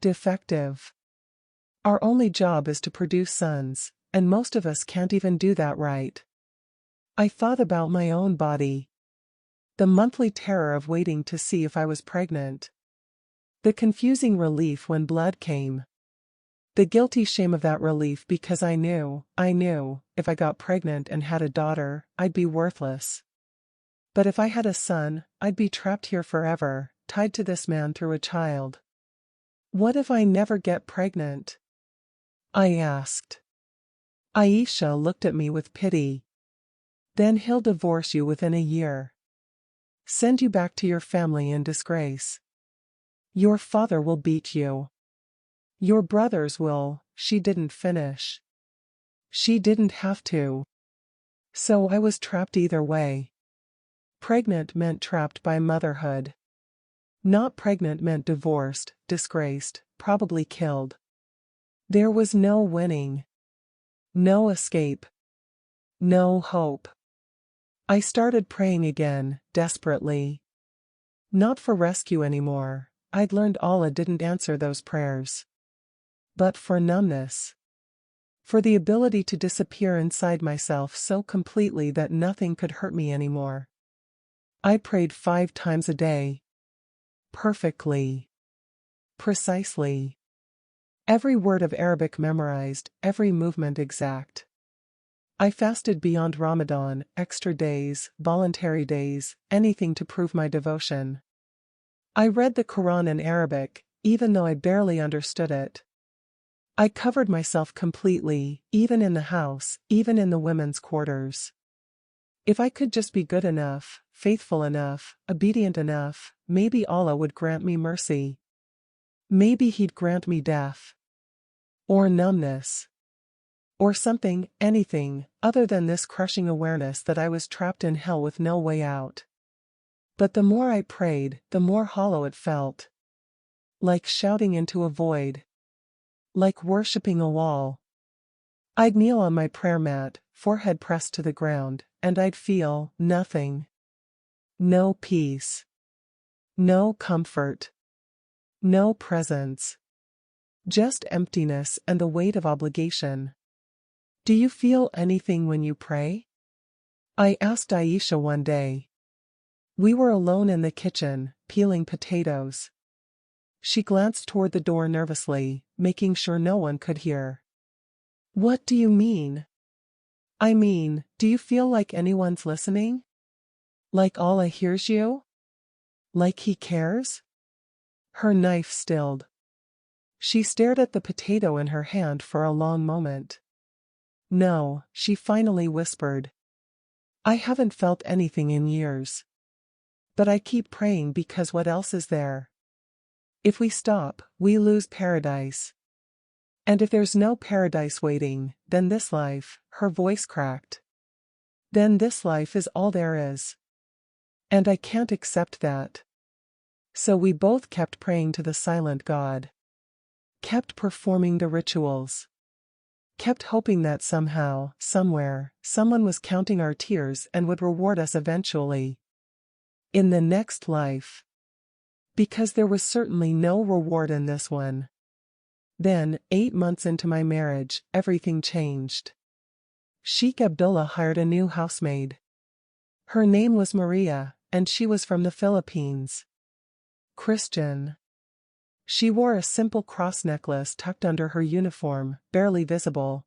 Defective. Our only job is to produce sons, and most of us can't even do that right. I thought about my own body. The monthly terror of waiting to see if I was pregnant. The confusing relief when blood came. The guilty shame of that relief because I knew, if I got pregnant and had a daughter, I'd be worthless. But if I had a son, I'd be trapped here forever, tied to this man through a child. What if I never get pregnant? I asked. Aisha looked at me with pity. Then he'll divorce you within a year. Send you back to your family in disgrace. Your father will beat you. Your brothers will. She didn't finish. She didn't have to. So I was trapped either way. Pregnant meant trapped by motherhood. Not pregnant meant divorced, disgraced, probably killed. There was no winning. No escape. No hope. I started praying again, desperately. Not for rescue anymore. I'd learned Allah didn't answer those prayers. But for numbness. For the ability to disappear inside myself so completely that nothing could hurt me anymore. I prayed 5 times a day. Perfectly. Precisely. Every word of Arabic memorized, every movement exact. I fasted beyond Ramadan, extra days, voluntary days, anything to prove my devotion. I read the Quran in Arabic, even though I barely understood it. I covered myself completely, even in the house, even in the women's quarters. If I could just be good enough, faithful enough, obedient enough, maybe Allah would grant me mercy. Maybe He'd grant me death. Or numbness. Or something, anything, other than this crushing awareness that I was trapped in hell with no way out. But the more I prayed, the more hollow it felt. Like shouting into a void. Like worshipping a wall. I'd kneel on my prayer mat, forehead pressed to the ground, and I'd feel nothing. No peace. No comfort. No presence. Just emptiness and the weight of obligation. Do you feel anything when you pray? I asked Aisha one day. We were alone in the kitchen, peeling potatoes. She glanced toward the door nervously, making sure no one could hear. What do you mean? I mean, do you feel like anyone's listening? Like Allah hears you? Like He cares? Her knife stilled. She stared at the potato in her hand for a long moment. No, she finally whispered. I haven't felt anything in years. But I keep praying because what else is there? If we stop, we lose paradise. And if there's no paradise waiting, then this life, her voice cracked. Then this life is all there is. And I can't accept that. So we both kept praying to the silent God. Kept performing the rituals. Kept hoping that somehow, somewhere, someone was counting our tears and would reward us eventually. In the next life. Because there was certainly no reward in this one. Then, 8 months into my marriage, everything changed. Sheikh Abdullah hired a new housemaid. Her name was Maria, and she was from the Philippines. Christian. She wore a simple cross necklace tucked under her uniform, barely visible.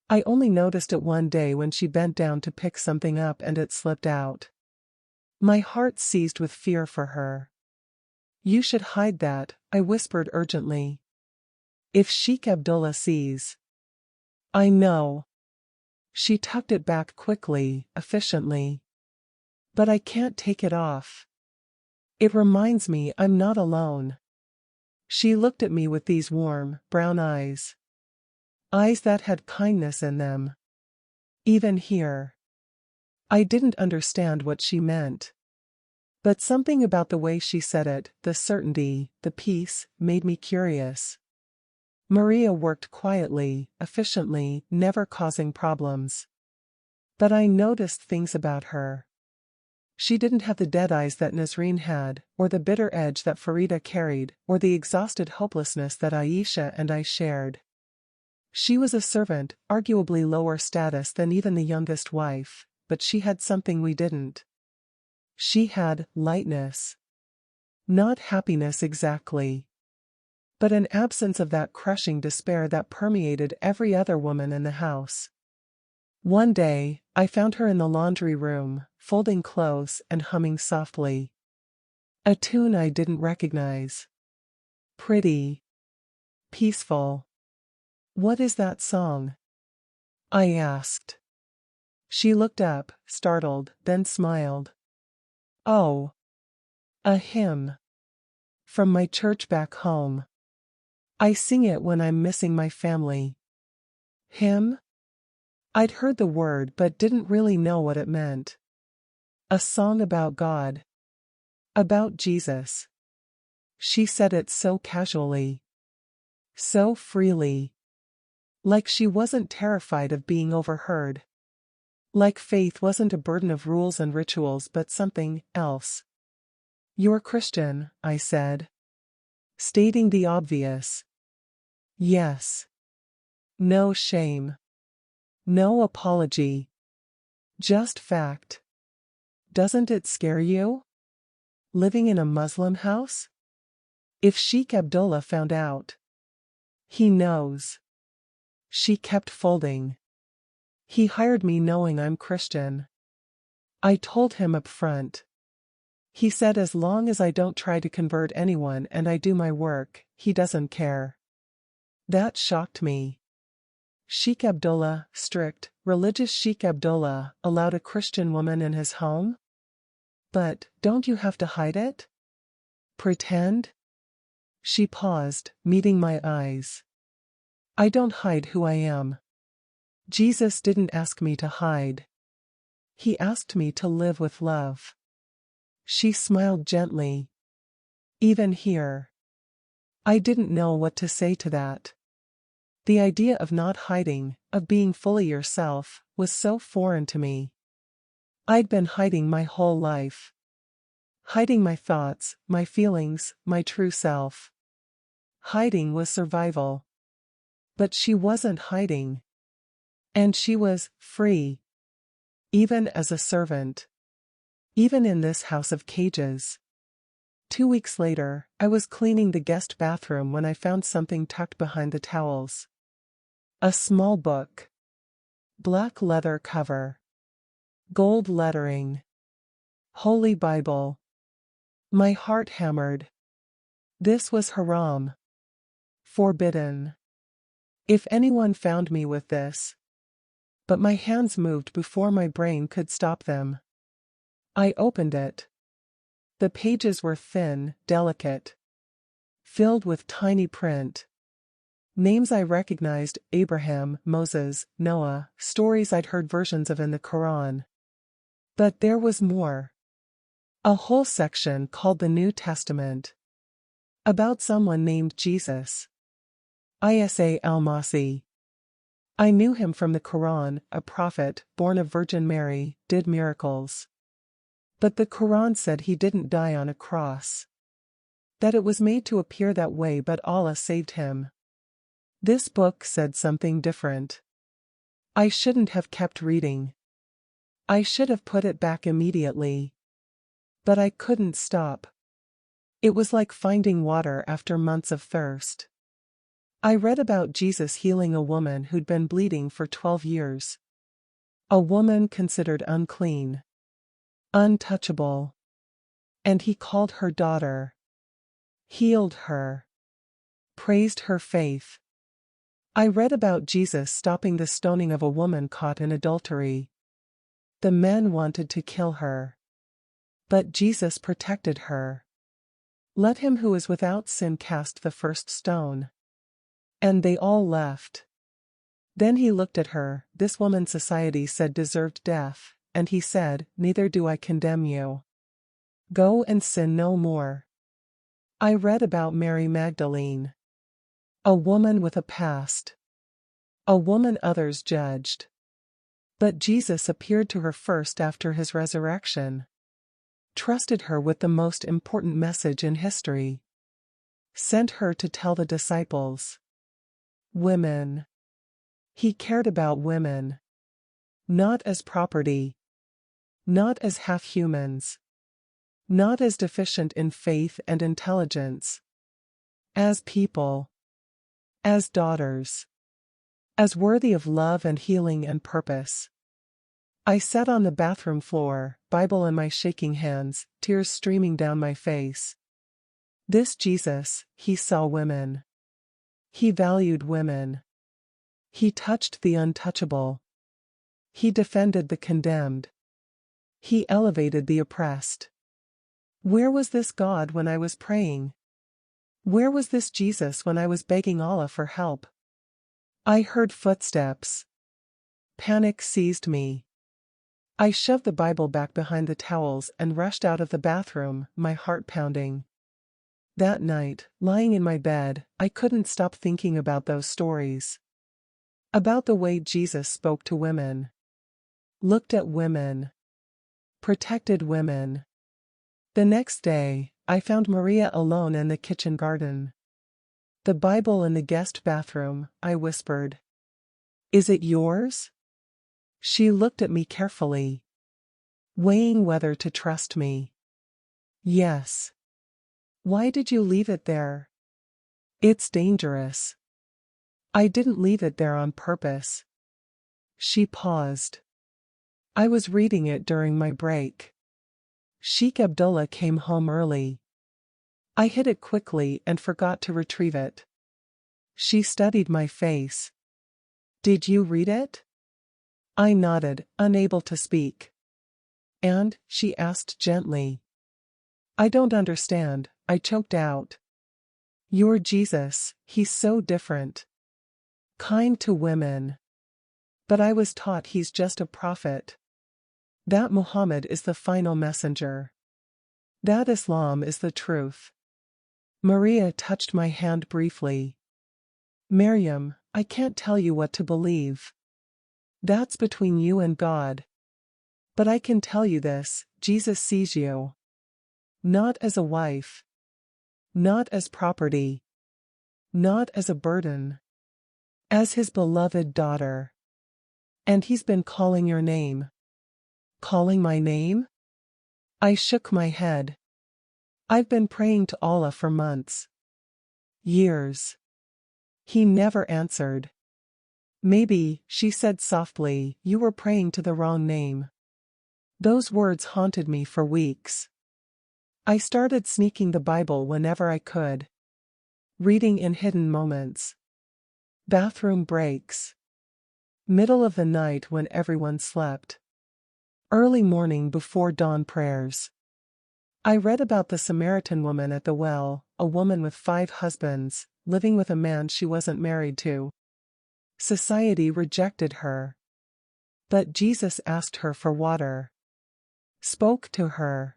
I only noticed it one day when she bent down to pick something up and it slipped out. My heart seized with fear for her. You should hide that, I whispered urgently. If Sheikh Abdullah sees. I know. She tucked it back quickly, efficiently. But I can't take it off. It reminds me I'm not alone. She looked at me with these warm, brown eyes. Eyes that had kindness in them. Even here. I didn't understand what she meant. But something about the way she said it, the certainty, the peace, made me curious. Maria worked quietly, efficiently, never causing problems. But I noticed things about her. She didn't have the dead eyes that Nasreen had, or the bitter edge that Farida carried, or the exhausted hopelessness that Aisha and I shared. She was a servant, arguably lower status than even the youngest wife, but she had something we didn't. She had lightness. Not happiness exactly. But an absence of that crushing despair that permeated every other woman in the house. One day, I found her in the laundry room, folding clothes and humming softly. A tune I didn't recognize. Pretty. Peaceful. What is that song? I asked. She looked up, startled, then smiled. Oh. A hymn. From my church back home. I sing it when I'm missing my family. Hymn? I'd heard the word but didn't really know what it meant. A song about God. About Jesus. She said it so casually. So freely. Like she wasn't terrified of being overheard. Like faith wasn't a burden of rules and rituals but something else. You're Christian, I said. Stating the obvious. Yes. No shame. No apology. Just fact. Doesn't it scare you? Living in a Muslim house? If Sheikh Abdullah found out. He knows. She kept folding. He hired me knowing I'm Christian. I told him up front. He said as long as I don't try to convert anyone and I do my work, he doesn't care. That shocked me. Sheikh Abdullah, strict, religious Sheikh Abdullah, allowed a Christian woman in his home? But, don't you have to hide it? Pretend? She paused, meeting my eyes. I don't hide who I am. Jesus didn't ask me to hide. He asked me to live with love. She smiled gently. Even here. I didn't know what to say to that. The idea of not hiding, of being fully yourself, was so foreign to me. I'd been hiding my whole life. Hiding my thoughts, my feelings, my true self. Hiding was survival. But she wasn't hiding. And she was free. Even as a servant. Even in this house of cages. 2 weeks later, I was cleaning the guest bathroom when I found something tucked behind the towels. A small book. Black leather cover. Gold lettering. Holy Bible. My heart hammered. This was haram. Forbidden. If anyone found me with this. But my hands moved before my brain could stop them. I opened it. The pages were thin, delicate. Filled with tiny print. Names I recognized: Abraham, Moses, Noah, stories I'd heard versions of in the Quran. But there was more. A whole section called the New Testament. About someone named Jesus. Isa al-Masih. I knew him from the Quran, a prophet, born of Virgin Mary, did miracles. But the Quran said he didn't die on a cross. That it was made to appear that way, but Allah saved him. This book said something different. I shouldn't have kept reading. I should have put it back immediately. But I couldn't stop. It was like finding water after months of thirst. I read about Jesus healing a woman who'd been bleeding for 12 years. A woman considered unclean. Untouchable. And he called her daughter. Healed her. Praised her faith. I read about Jesus stopping the stoning of a woman caught in adultery. The men wanted to kill her. But Jesus protected her. Let him who is without sin cast the first stone. And they all left. Then he looked at her. This woman society said deserved death, and he said, "Neither do I condemn you. Go and sin no more." I read about Mary Magdalene. A woman with a past. A woman others judged. But Jesus appeared to her first after his resurrection. Trusted her with the most important message in history. Sent her to tell the disciples. Women. He cared about women. Not as property. Not as half-humans. Not as deficient in faith and intelligence. As people. As daughters. As worthy of love and healing and purpose. I sat on the bathroom floor, Bible in my shaking hands, tears streaming down my face. This Jesus, he saw women. He valued women. He touched the untouchable. He defended the condemned. He elevated the oppressed. Where was this God when I was praying? Where was this Jesus when I was begging Allah for help? I heard footsteps. Panic seized me. I shoved the Bible back behind the towels and rushed out of the bathroom, my heart pounding. That night, lying in my bed, I couldn't stop thinking about those stories. About the way Jesus spoke to women. Looked at women. Protected women. The next day, I found Maria alone in the kitchen garden. The Bible in the guest bathroom, I whispered. "Is it yours?" She looked at me carefully. Weighing whether to trust me. "Yes." "Why did you leave it there?" "It's dangerous." "I didn't leave it there on purpose." She paused. "I was reading it during my break. Sheikh Abdullah came home early. I hid it quickly and forgot to retrieve it." She studied my face. "Did you read it?" I nodded, unable to speak. "And?" she asked gently. "I don't understand," I choked out. "You're Jesus, he's so different. Kind to women. But I was taught he's just a prophet. That Muhammad is the final messenger. That Islam is the truth." Maria touched my hand briefly. "Maryam, I can't tell you what to believe. That's between you and God. But I can tell you this, Jesus sees you. Not as a wife. Not as property. Not as a burden. As his beloved daughter. And he's been calling your name. Calling my name? I shook my head. I've been praying to Allah for months. Years. He never answered. Maybe, she said softly, you were praying to the wrong name. Those words haunted me for weeks. I started sneaking the Bible whenever I could. Reading in hidden moments. Bathroom breaks. Middle of the night when everyone slept. Early morning before dawn prayers. I read about the Samaritan woman at the well, a woman with 5 husbands, living with a man she wasn't married to. Society rejected her. But Jesus asked her for water. Spoke to her.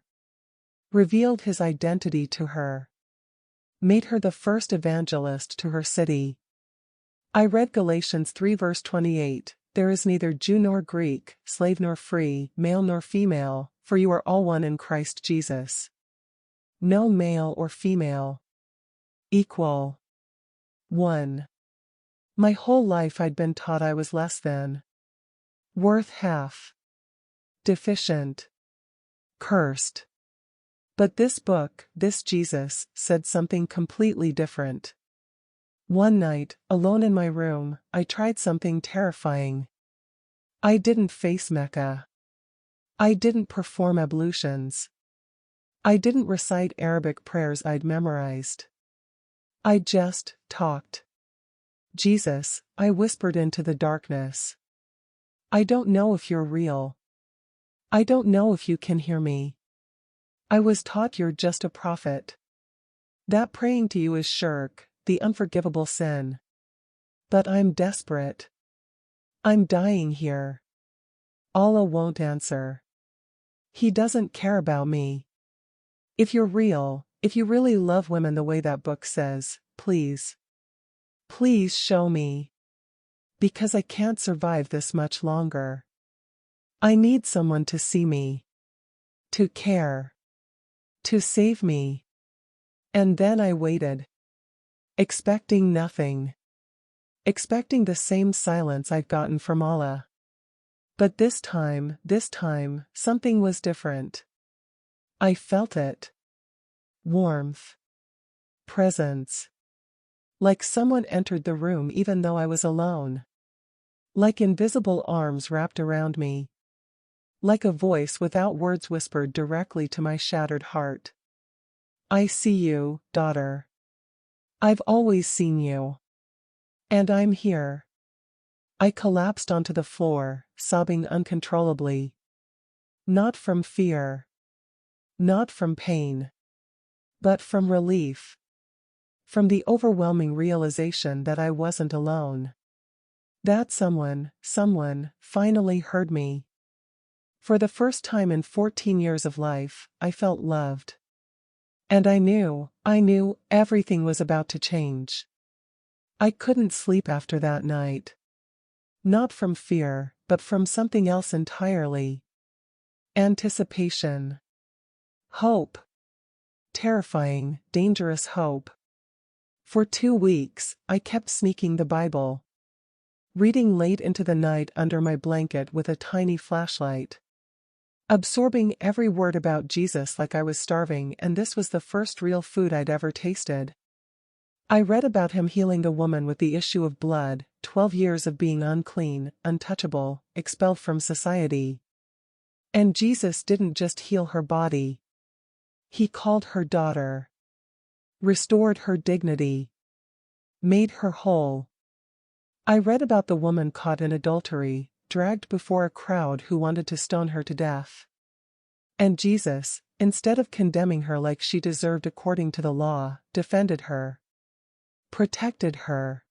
Revealed his identity to her. Made her the first evangelist to her city. I read Galatians 3 verse 28, there is neither Jew nor Greek, slave nor free, male nor female, for you are all one in Christ Jesus. No male or female. Equal. One. My whole life I'd been taught I was less than. Worth half. Deficient. Cursed. But this book, this Jesus, said something completely different. One night, alone in my room, I tried something terrifying. I didn't face Mecca. I didn't perform ablutions. I didn't recite Arabic prayers I'd memorized. I just talked. Jesus, I whispered into the darkness. I don't know if you're real. I don't know if you can hear me. I was taught you're just a prophet. That praying to you is shirk, the unforgivable sin. But I'm desperate. I'm dying here. Allah won't answer. He doesn't care about me. If you're real, if you really love women the way that book says, please. Please show me. Because I can't survive this much longer. I need someone to see me. To care. To save me. And then I waited. Expecting nothing. Expecting the same silence I'd gotten from Allah. But this time, something was different. I felt it. Warmth. Presence. Like someone entered the room even though I was alone. Like invisible arms wrapped around me. Like a voice without words whispered directly to my shattered heart. I see you, daughter. I've always seen you. And I'm here. I collapsed onto the floor, sobbing uncontrollably. Not from fear. Not from pain. But from relief. From the overwhelming realization that I wasn't alone. That someone finally heard me. For the first time in 14 years of life, I felt loved. And I knew everything was about to change. I couldn't sleep after that night. Not from fear, but from something else entirely. Anticipation. Hope. Terrifying, dangerous hope. For 2 weeks, I kept sneaking the Bible. Reading late into the night under my blanket with a tiny flashlight. Absorbing every word about Jesus like I was starving, and this was the first real food I'd ever tasted. I read about him healing the woman with the issue of blood, 12 years of being unclean, untouchable, expelled from society. And Jesus didn't just heal her body. He called her daughter. Restored her dignity. Made her whole. I read about the woman caught in adultery, dragged before a crowd who wanted to stone her to death. And Jesus, instead of condemning her like she deserved according to the law, defended her. Protected her.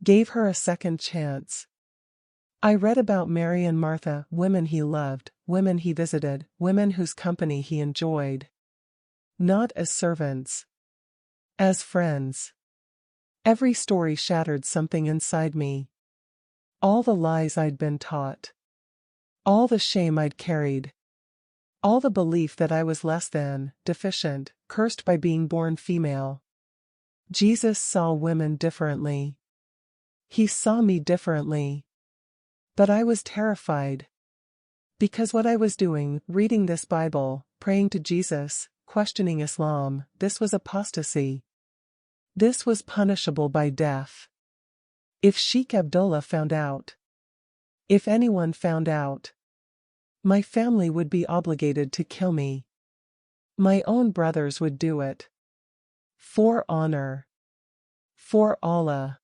Gave her a second chance. I read about Mary and Martha, women he loved, women he visited, women whose company he enjoyed. Not as servants. As friends. Every story shattered something inside me. All the lies I'd been taught. All the shame I'd carried. All the belief that I was less than, deficient, cursed by being born female. Jesus saw women differently. He saw me differently. But I was terrified. Because what I was doing, reading this Bible, praying to Jesus, questioning Islam, this was apostasy. This was punishable by death. If Sheikh Abdullah found out, if anyone found out, my family would be obligated to kill me. My own brothers would do it. For honor. For Allah.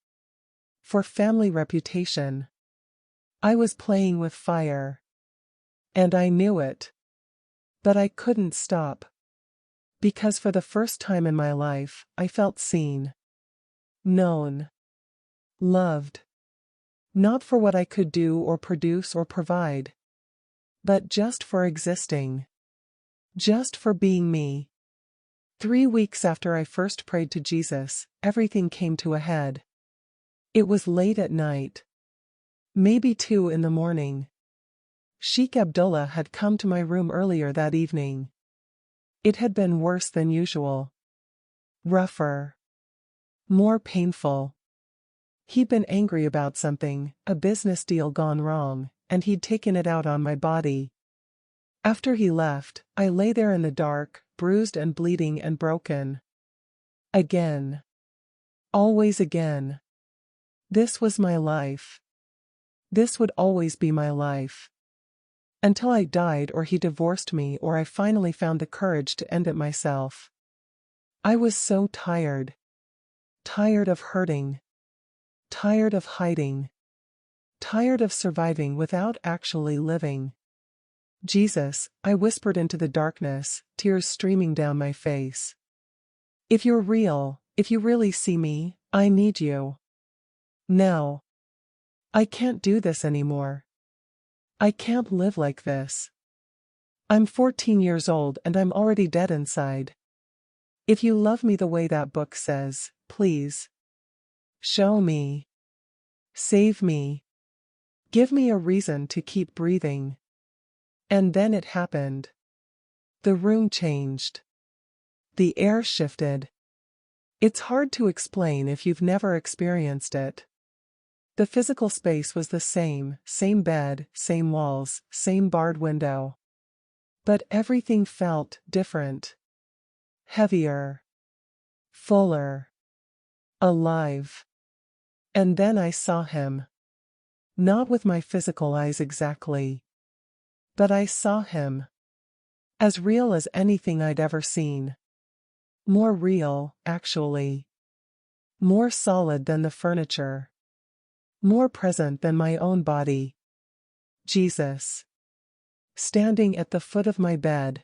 For family reputation. I was playing with fire. And I knew it. But I couldn't stop. Because for the first time in my life, I felt seen. Known. Loved. Not for what I could do or produce or provide. But just for existing. Just for being me. 3 weeks after I first prayed to Jesus, everything came to a head. It was late at night. Maybe 2 in the morning. Sheikh Abdullah had come to my room earlier that evening. It had been worse than usual. Rougher. More painful. He'd been angry about something, a business deal gone wrong, and he'd taken it out on my body. After he left, I lay there in the dark, bruised and bleeding and broken. Again. Always again. This was my life. This would always be my life. Until I died or he divorced me or I finally found the courage to end it myself. I was so tired. Tired of hurting. Tired of hiding. Tired of surviving without actually living. Jesus, I whispered into the darkness, tears streaming down my face. If you're real, if you really see me, I need you. Now. I can't do this anymore. I can't live like this. I'm 14 years old and I'm already dead inside. If you love me the way that book says, please. Show me. Save me. Give me a reason to keep breathing. And then it happened. The room changed. The air shifted. It's hard to explain if you've never experienced it. The physical space was the same bed, same walls, same barred window. But everything felt different. Heavier. Fuller. Alive. And then I saw him. Not with my physical eyes exactly. But I saw him. As real as anything I'd ever seen. More real, actually. More solid than the furniture. More present than my own body. Jesus. Standing at the foot of my bed.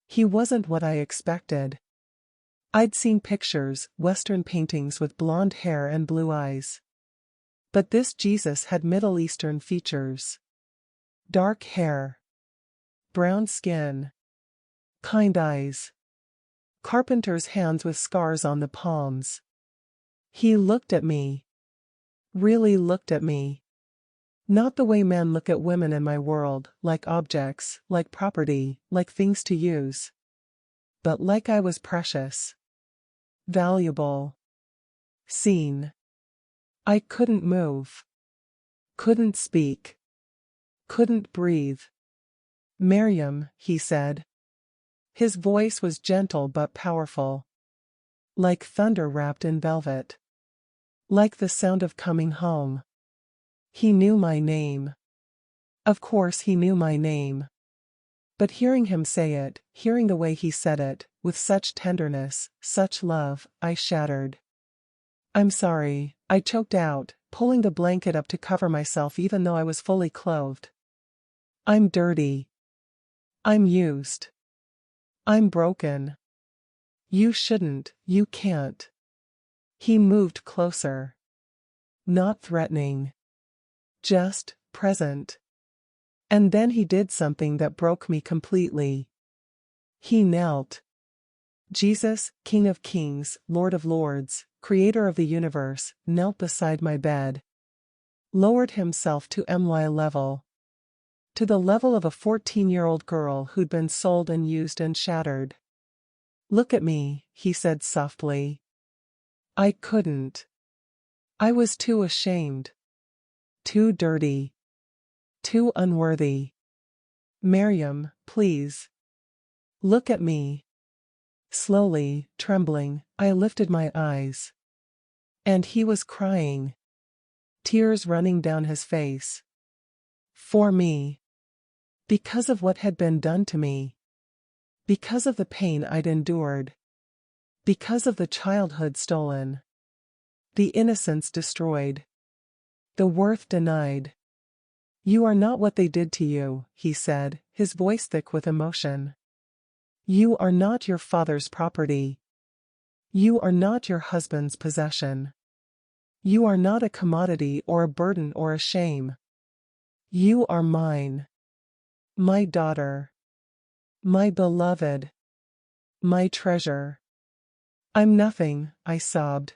He wasn't what I expected. I'd seen pictures, Western paintings with blonde hair and blue eyes. But this Jesus had Middle Eastern features. Dark hair. Brown skin. Kind eyes. Carpenter's hands with scars on the palms. He looked at me. Really looked at me. Not the way men look at women in my world, like objects, like property, like things to use. But like I was precious. Valuable. Seen. I couldn't move. Couldn't speak. Couldn't breathe. Maryam, he said. His voice was gentle but powerful. Like thunder wrapped in velvet. Like the sound of coming home. He knew my name. Of course he knew my name. But hearing him say it, hearing the way he said it, with such tenderness, such love, I shattered. I'm sorry, I choked out, pulling the blanket up to cover myself even though I was fully clothed. I'm dirty. I'm used. I'm broken. You shouldn't, you can't. He moved closer. Not threatening. Just present. And then he did something that broke me completely. He knelt. Jesus, King of Kings, Lord of Lords, Creator of the universe, knelt beside my bed. Lowered himself to my level. To the level of a 14-year-old girl who'd been sold and used and shattered. Look at me, he said softly. I couldn't. I was too ashamed. Too dirty. Too unworthy. Maryam, please. Look at me. Slowly, trembling, I lifted my eyes. And he was crying. Tears running down his face. For me. Because of what had been done to me. Because of the pain I'd endured. Because of the childhood stolen. The innocence destroyed. The worth denied. You are not what they did to you, he said, his voice thick with emotion. You are not your father's property. You are not your husband's possession. You are not a commodity or a burden or a shame. You are mine. My daughter. My beloved. My treasure. I'm nothing, I sobbed.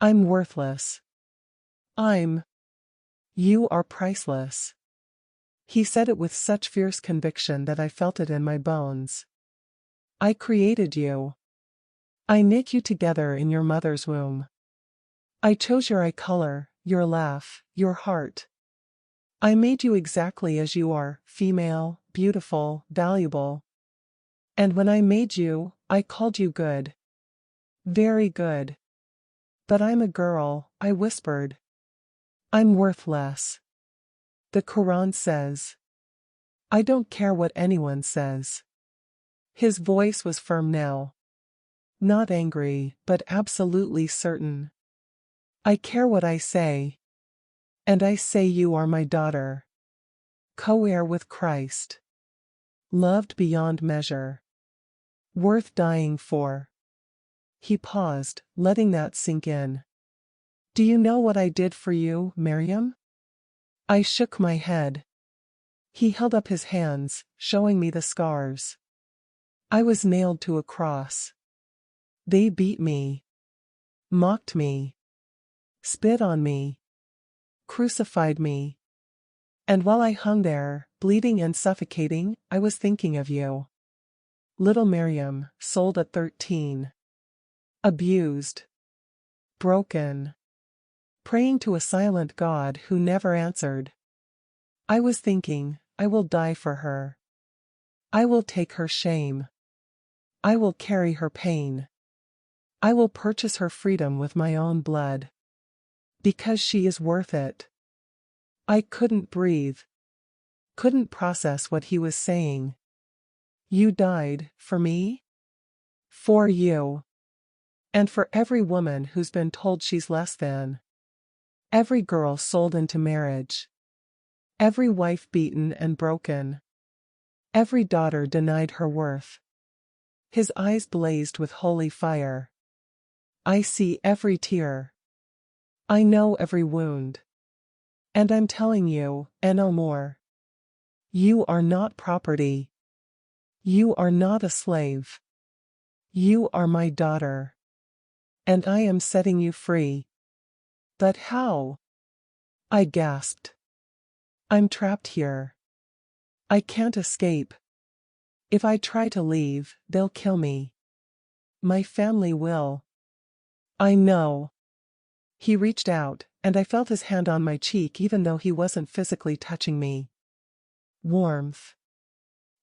I'm worthless. You are priceless. He said it with such fierce conviction that I felt it in my bones. I created you. I knit you together in your mother's womb. I chose your eye color, your laugh, your heart. I made you exactly as you are, female, beautiful, valuable. And when I made you, I called you good. Very good. But I'm a girl, I whispered. I'm worthless. The Quran says. I don't care what anyone says. His voice was firm now. Not angry, but absolutely certain. I care what I say. And I say you are my daughter. Co-heir with Christ. Loved beyond measure. Worth dying for. He paused, letting that sink in. Do you know what I did for you, Maryam? I shook my head. He held up his hands, showing me the scars. I was nailed to a cross. They beat me. Mocked me. Spit on me. Crucified me. And while I hung there, bleeding and suffocating, I was thinking of you. Little Maryam, sold at 13. Abused. Broken. Praying to a silent God who never answered. I was thinking, I will die for her. I will take her shame. I will carry her pain. I will purchase her freedom with my own blood. Because she is worth it. I couldn't breathe. Couldn't process what he was saying. You died, for me? For you. And for every woman who's been told she's less than. Every girl sold into marriage. Every wife beaten and broken. Every daughter denied her worth. His eyes blazed with holy fire. I see every tear. I know every wound. And I'm telling you, and no more. You are not property. You are not a slave. You are my daughter. And I am setting you free. But how? I gasped. I'm trapped here. I can't escape. If I try to leave, they'll kill me. My family will. I know. He reached out, and I felt his hand on my cheek even though he wasn't physically touching me. Warmth.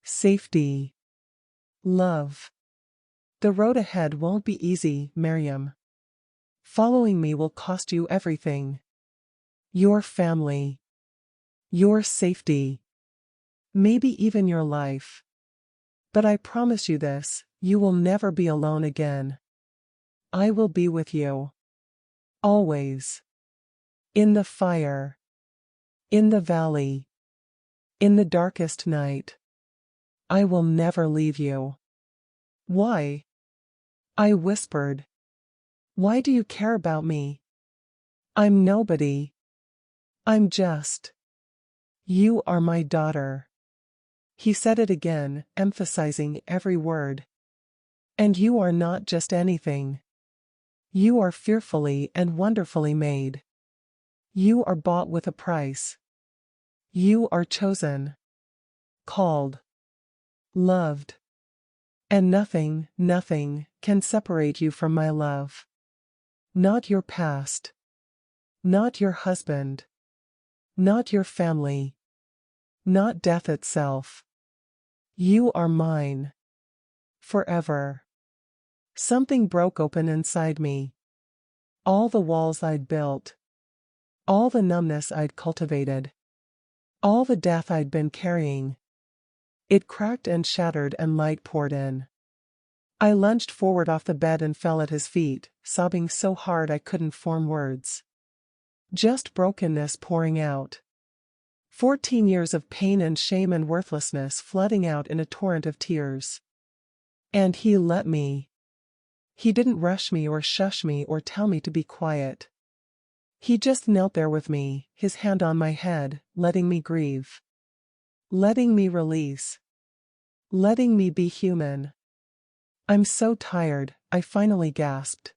Safety. Love. The road ahead won't be easy, Maryam. Following me will cost you everything. Your family. Your safety. Maybe even your life. But I promise you this, you will never be alone again. I will be with you. Always. In the fire. In the valley. In the darkest night. I will never leave you. Why? I whispered. Why do you care about me? I'm nobody. I'm just. You are my daughter. He said it again, emphasizing every word. And you are not just anything. You are fearfully and wonderfully made. You are bought with a price. You are chosen. Called. Loved. And nothing, nothing, can separate you from my love. Not your past. Not your husband. Not your family. Not death itself. You are mine. Forever. Something broke open inside me. All the walls I'd built. All the numbness I'd cultivated. All the death I'd been carrying. It cracked and shattered and light poured in. I lunged forward off the bed and fell at his feet, sobbing so hard I couldn't form words. Just brokenness pouring out. 14 years of pain and shame and worthlessness flooding out in a torrent of tears. And he let me. He didn't rush me or shush me or tell me to be quiet. He just knelt there with me, his hand on my head, letting me grieve. Letting me release. Letting me be human. I'm so tired, I finally gasped.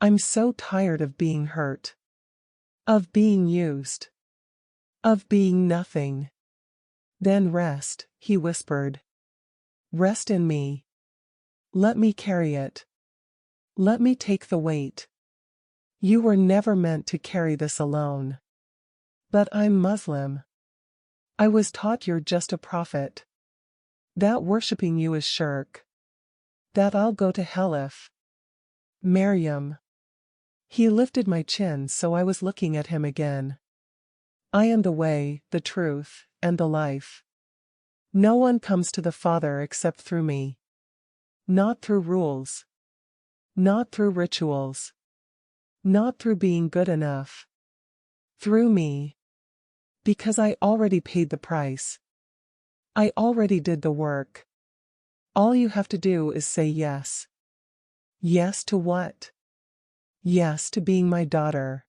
I'm so tired of being hurt. Of being used. Of being nothing. Then rest, he whispered. Rest in me. Let me carry it. Let me take the weight. You were never meant to carry this alone. But I'm Muslim. I was taught you're just a prophet. That worshipping you is shirk. That I'll go to hell if. Maryam. He lifted my chin so I was looking at him again. I am the way, the truth, and the life. No one comes to the Father except through me. Not through rules. Not through rituals. Not through being good enough. Through me. Because I already paid the price. I already did the work. All you have to do is say yes. Yes to what? Yes to being my daughter.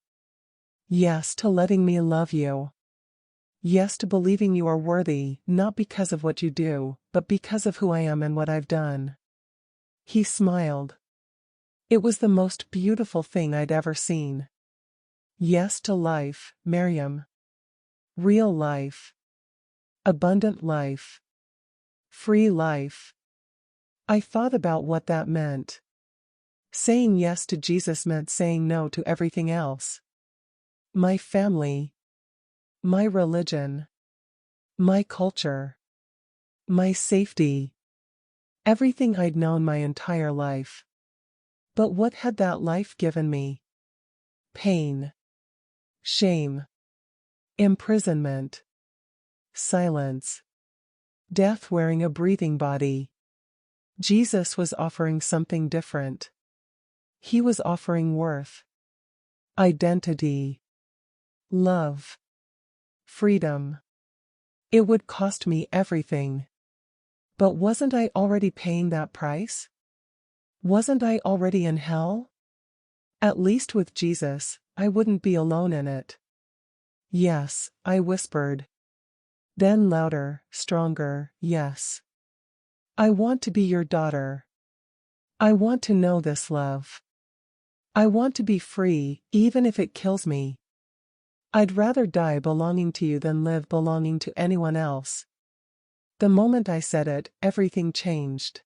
Yes to letting me love you. Yes to believing you are worthy, not because of what you do, but because of who I am and what I've done. He smiled. It was the most beautiful thing I'd ever seen. Yes to life, Maryam. Real life. Abundant life. Free life. I thought about what that meant. Saying yes to Jesus meant saying no to everything else. My family. My religion. My culture. My safety. Everything I'd known my entire life. But what had that life given me? Pain. Shame. Imprisonment. Silence. Death wearing a breathing body. Jesus was offering something different. He was offering worth. Identity. Love. Freedom. It would cost me everything. But wasn't I already paying that price? Wasn't I already in hell? At least with Jesus, I wouldn't be alone in it. Yes, I whispered. Then louder, stronger, yes. I want to be your daughter. I want to know this love. I want to be free, even if it kills me. I'd rather die belonging to you than live belonging to anyone else. The moment I said it, everything changed.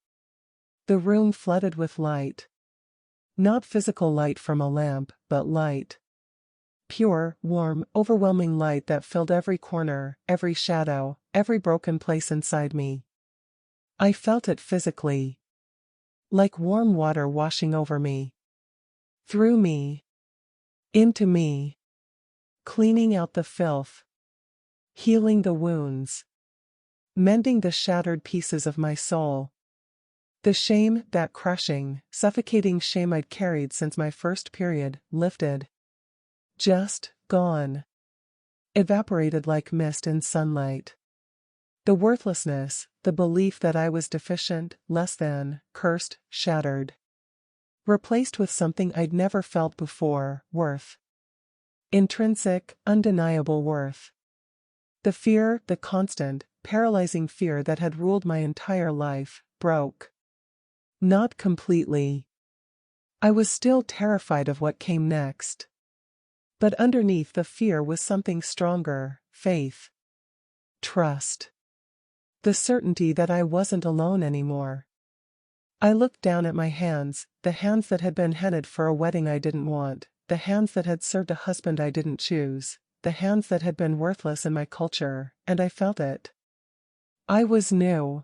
The room flooded with light. Not physical light from a lamp, but light. Pure, warm, overwhelming light that filled every corner, every shadow, every broken place inside me. I felt it physically. Like warm water washing over me. Through me. Into me. Cleaning out the filth. Healing the wounds. Mending the shattered pieces of my soul. The shame, that crushing, suffocating shame I'd carried since my first period, lifted. Just gone. Evaporated like mist in sunlight. The worthlessness, the belief that I was deficient, less than, cursed, shattered. Replaced with something I'd never felt before, worth. Intrinsic, undeniable worth. The fear, the constant, paralyzing fear that had ruled my entire life, broke. Not completely. I was still terrified of what came next. But underneath the fear was something stronger, faith. Trust. The certainty that I wasn't alone anymore. I looked down at my hands, the hands that had been headed for a wedding I didn't want, the hands that had served a husband I didn't choose, the hands that had been worthless in my culture, and I felt it. I was new.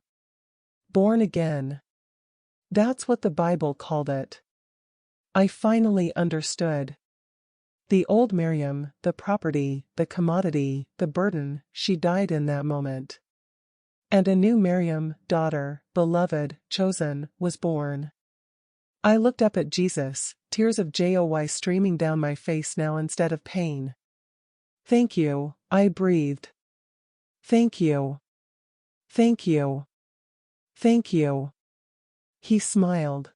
Born again. That's what the Bible called it. I finally understood. The old Maryam, the property, the commodity, the burden, she died in that moment. And a new Maryam, daughter, beloved, chosen, was born. I looked up at Jesus, tears of joy streaming down my face now instead of pain. Thank you, I breathed. Thank you. Thank you. Thank you. He smiled.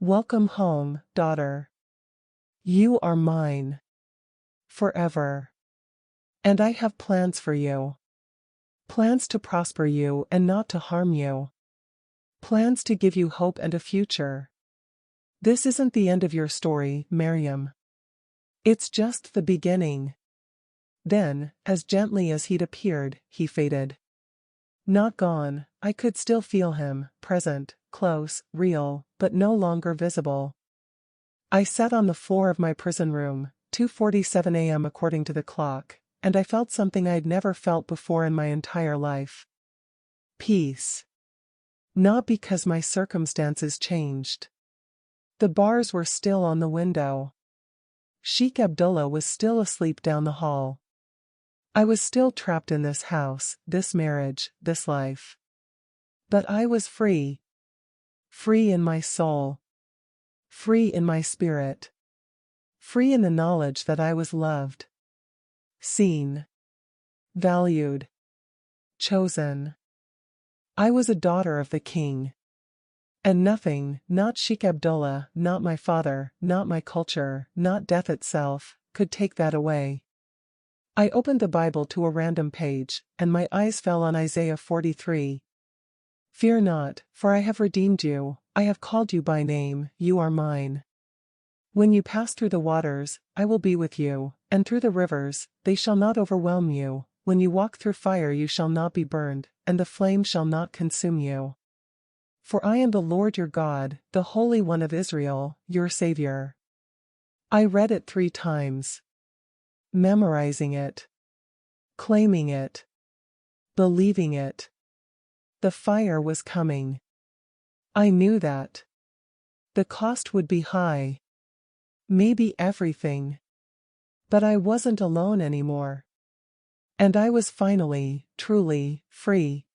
Welcome home, daughter. You are mine. Forever. And I have plans for you. Plans to prosper you and not to harm you. Plans to give you hope and a future. This isn't the end of your story, Maryam. It's just the beginning. Then, as gently as he'd appeared, he faded. Not gone, I could still feel him, present, close, real, but no longer visible. I sat on the floor of my prison room, 2:47 a.m. according to the clock, and I felt something I'd never felt before in my entire life. Peace. Not because my circumstances changed. The bars were still on the window. Sheikh Abdullah was still asleep down the hall. I was still trapped in this house, this marriage, this life. But I was free. Free in my soul. Free in my spirit. Free in the knowledge that I was loved. Seen. Valued. Chosen. I was a daughter of the King. And nothing, not Sheikh Abdullah, not my father, not my culture, not death itself, could take that away. I opened the Bible to a random page, and my eyes fell on Isaiah 43. Fear not, for I have redeemed you, I have called you by name, you are mine. When you pass through the waters, I will be with you, and through the rivers, they shall not overwhelm you. When you walk through fire you shall not be burned, and the flame shall not consume you. For I am the Lord your God, the Holy One of Israel, your Savior. I read it 3 times. Memorizing it. Claiming it. Believing it. The fire was coming. I knew that. The cost would be high. Maybe everything. But I wasn't alone anymore. And I was finally, truly, free.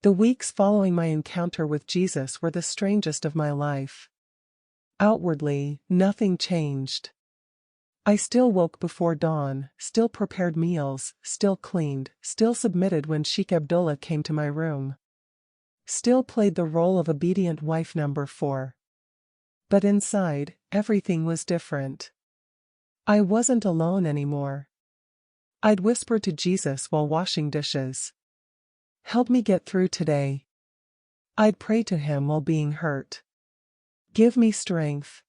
The weeks following my encounter with Jesus were the strangest of my life. Outwardly, nothing changed. I still woke before dawn, still prepared meals, still cleaned, still submitted when Sheikh Abdullah came to my room. Still played the role of obedient wife number 4. But inside, everything was different. I wasn't alone anymore. I'd whisper to Jesus while washing dishes. Help me get through today. I'd pray to him while being hurt. Give me strength.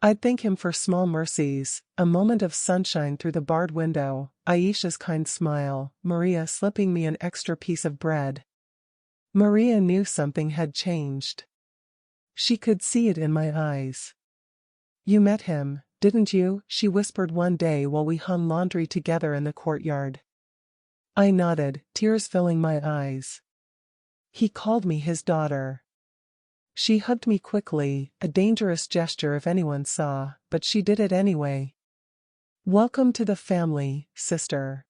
I'd thank him for small mercies, a moment of sunshine through the barred window, Aisha's kind smile, Maria slipping me an extra piece of bread. Maria knew something had changed. She could see it in my eyes. You met him, didn't you? She whispered one day while we hung laundry together in the courtyard. I nodded, tears filling my eyes. He called me his daughter. She hugged me quickly, a dangerous gesture if anyone saw, but she did it anyway. Welcome to the family, sister.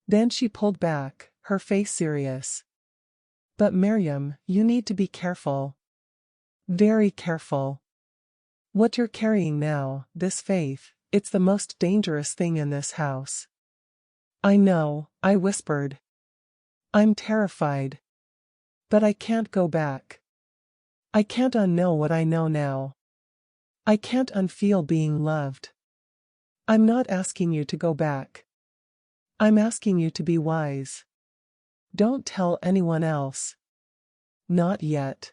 Then she pulled back, her face serious. But Maryam, you need to be careful. Very careful. What you're carrying now, this faith, it's the most dangerous thing in this house. I know, I whispered. I'm terrified. But I can't go back. I can't unknow what I know now. I can't unfeel being loved. I'm not asking you to go back. I'm asking you to be wise. Don't tell anyone else. Not yet.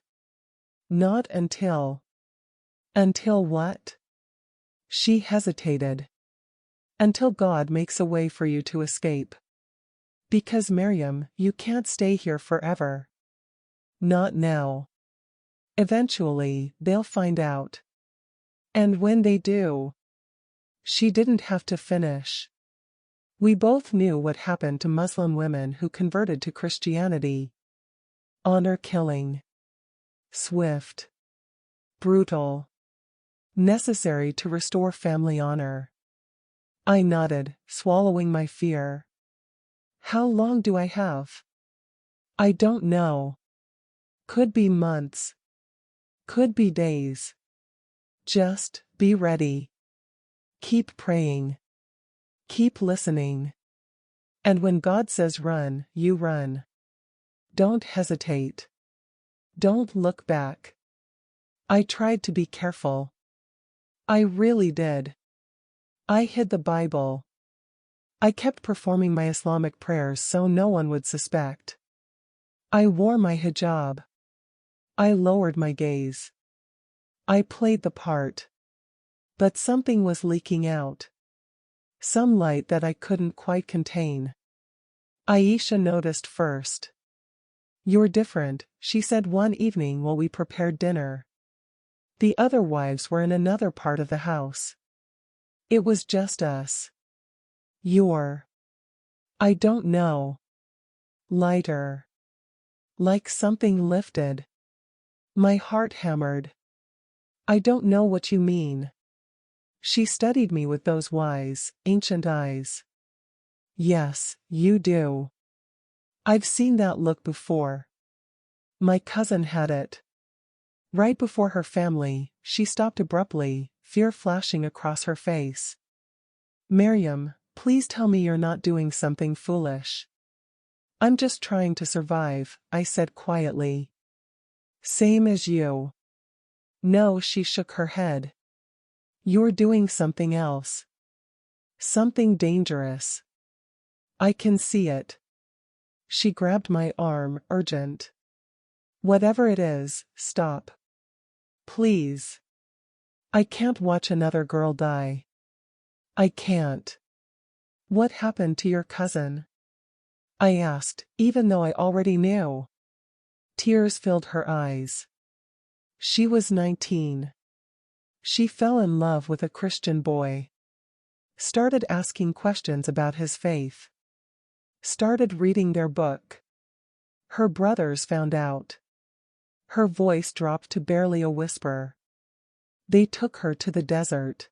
Not until. Until what? She hesitated. Until God makes a way for you to escape. Because Maryam, you can't stay here forever. Not now. Eventually, they'll find out. And when they do. She didn't have to finish. We both knew what happened to Muslim women who converted to Christianity. Honor killing. Swift. Brutal. Necessary to restore family honor. I nodded, swallowing my fear. How long do I have? I don't know. Could be months. Could be days. Just be ready. Keep praying. Keep listening. And when God says run, you run. Don't hesitate. Don't look back. I tried to be careful. I really did. I hid the Bible. I kept performing my Islamic prayers so no one would suspect. I wore my hijab. I lowered my gaze. I played the part. But something was leaking out. Some light that I couldn't quite contain. Aisha noticed first. "You're different," she said one evening while we prepared dinner. The other wives were in another part of the house. It was just us. "You're, I don't know, lighter." Like something lifted. My heart hammered. "I don't know what you mean." She studied me with those wise, ancient eyes. "Yes, you do. I've seen that look before. My cousin had it." Right before her family, she stopped abruptly, fear flashing across her face. "Maryam, please tell me you're not doing something foolish." "I'm just trying to survive," I said quietly. "Same as you." "No," she shook her head. "You're doing something else. Something dangerous. I can see it." She grabbed my arm, urgent. "Whatever it is, stop. Please. I can't watch another girl die. I can't." "What happened to your cousin?" I asked, even though I already knew. Tears filled her eyes. She was 19. She fell in love with a Christian boy. Started asking questions about his faith. Started reading their book. Her brothers found out. Her voice dropped to barely a whisper. They took her to the desert.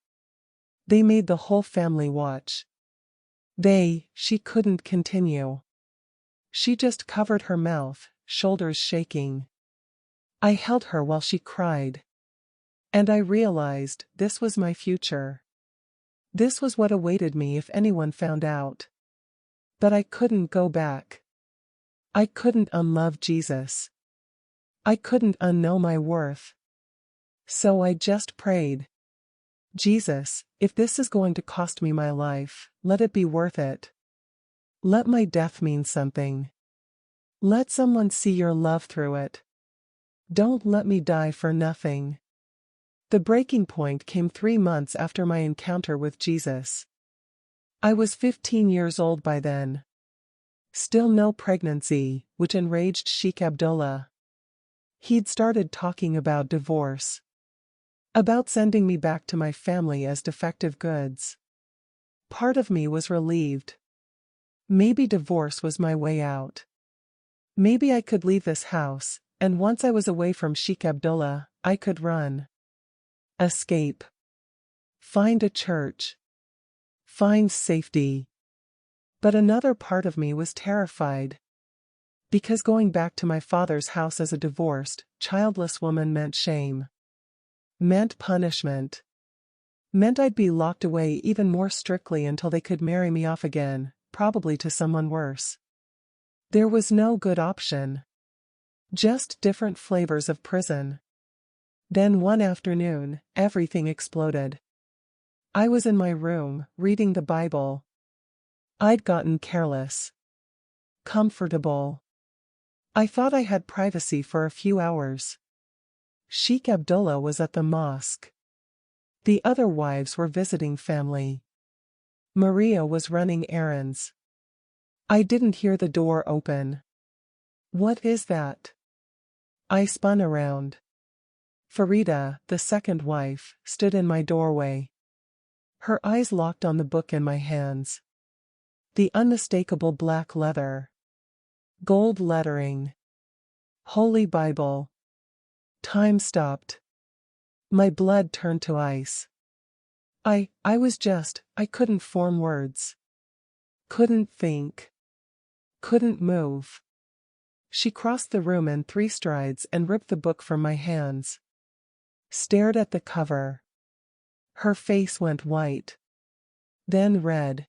They made the whole family watch. She couldn't continue. She just covered her mouth, shoulders shaking. I held her while she cried. And I realized this was my future. This was what awaited me if anyone found out. But I couldn't go back. I couldn't unlove Jesus. I couldn't unknow my worth. So I just prayed. "Jesus, if this is going to cost me my life, let it be worth it. Let my death mean something. Let someone see your love through it. Don't let me die for nothing." The breaking point came 3 months after my encounter with Jesus. I was 15 years old by then. Still no pregnancy, which enraged Sheikh Abdullah. He'd started talking about divorce. About sending me back to my family as defective goods. Part of me was relieved. Maybe divorce was my way out. Maybe I could leave this house, and once I was away from Sheikh Abdullah, I could run. Escape. Find a church. Find safety. But another part of me was terrified. Because going back to my father's house as a divorced, childless woman meant shame. Meant punishment. Meant I'd be locked away even more strictly until they could marry me off again, probably to someone worse. There was no good option. Just different flavors of prison. Then one afternoon, everything exploded. I was in my room, reading the Bible. I'd gotten careless. Comfortable. I thought I had privacy for a few hours. Sheikh Abdullah was at the mosque. The other wives were visiting family. Maria was running errands. I didn't hear the door open. "What is that?" I spun around. Farida, the second wife, stood in my doorway. Her eyes locked on the book in my hands. The unmistakable black leather. Gold lettering. Holy Bible. Time stopped. My blood turned to ice. I couldn't form words. Couldn't think. Couldn't move. She crossed the room in 3 strides and ripped the book from my hands. Stared at the cover. Her face went white. Then red.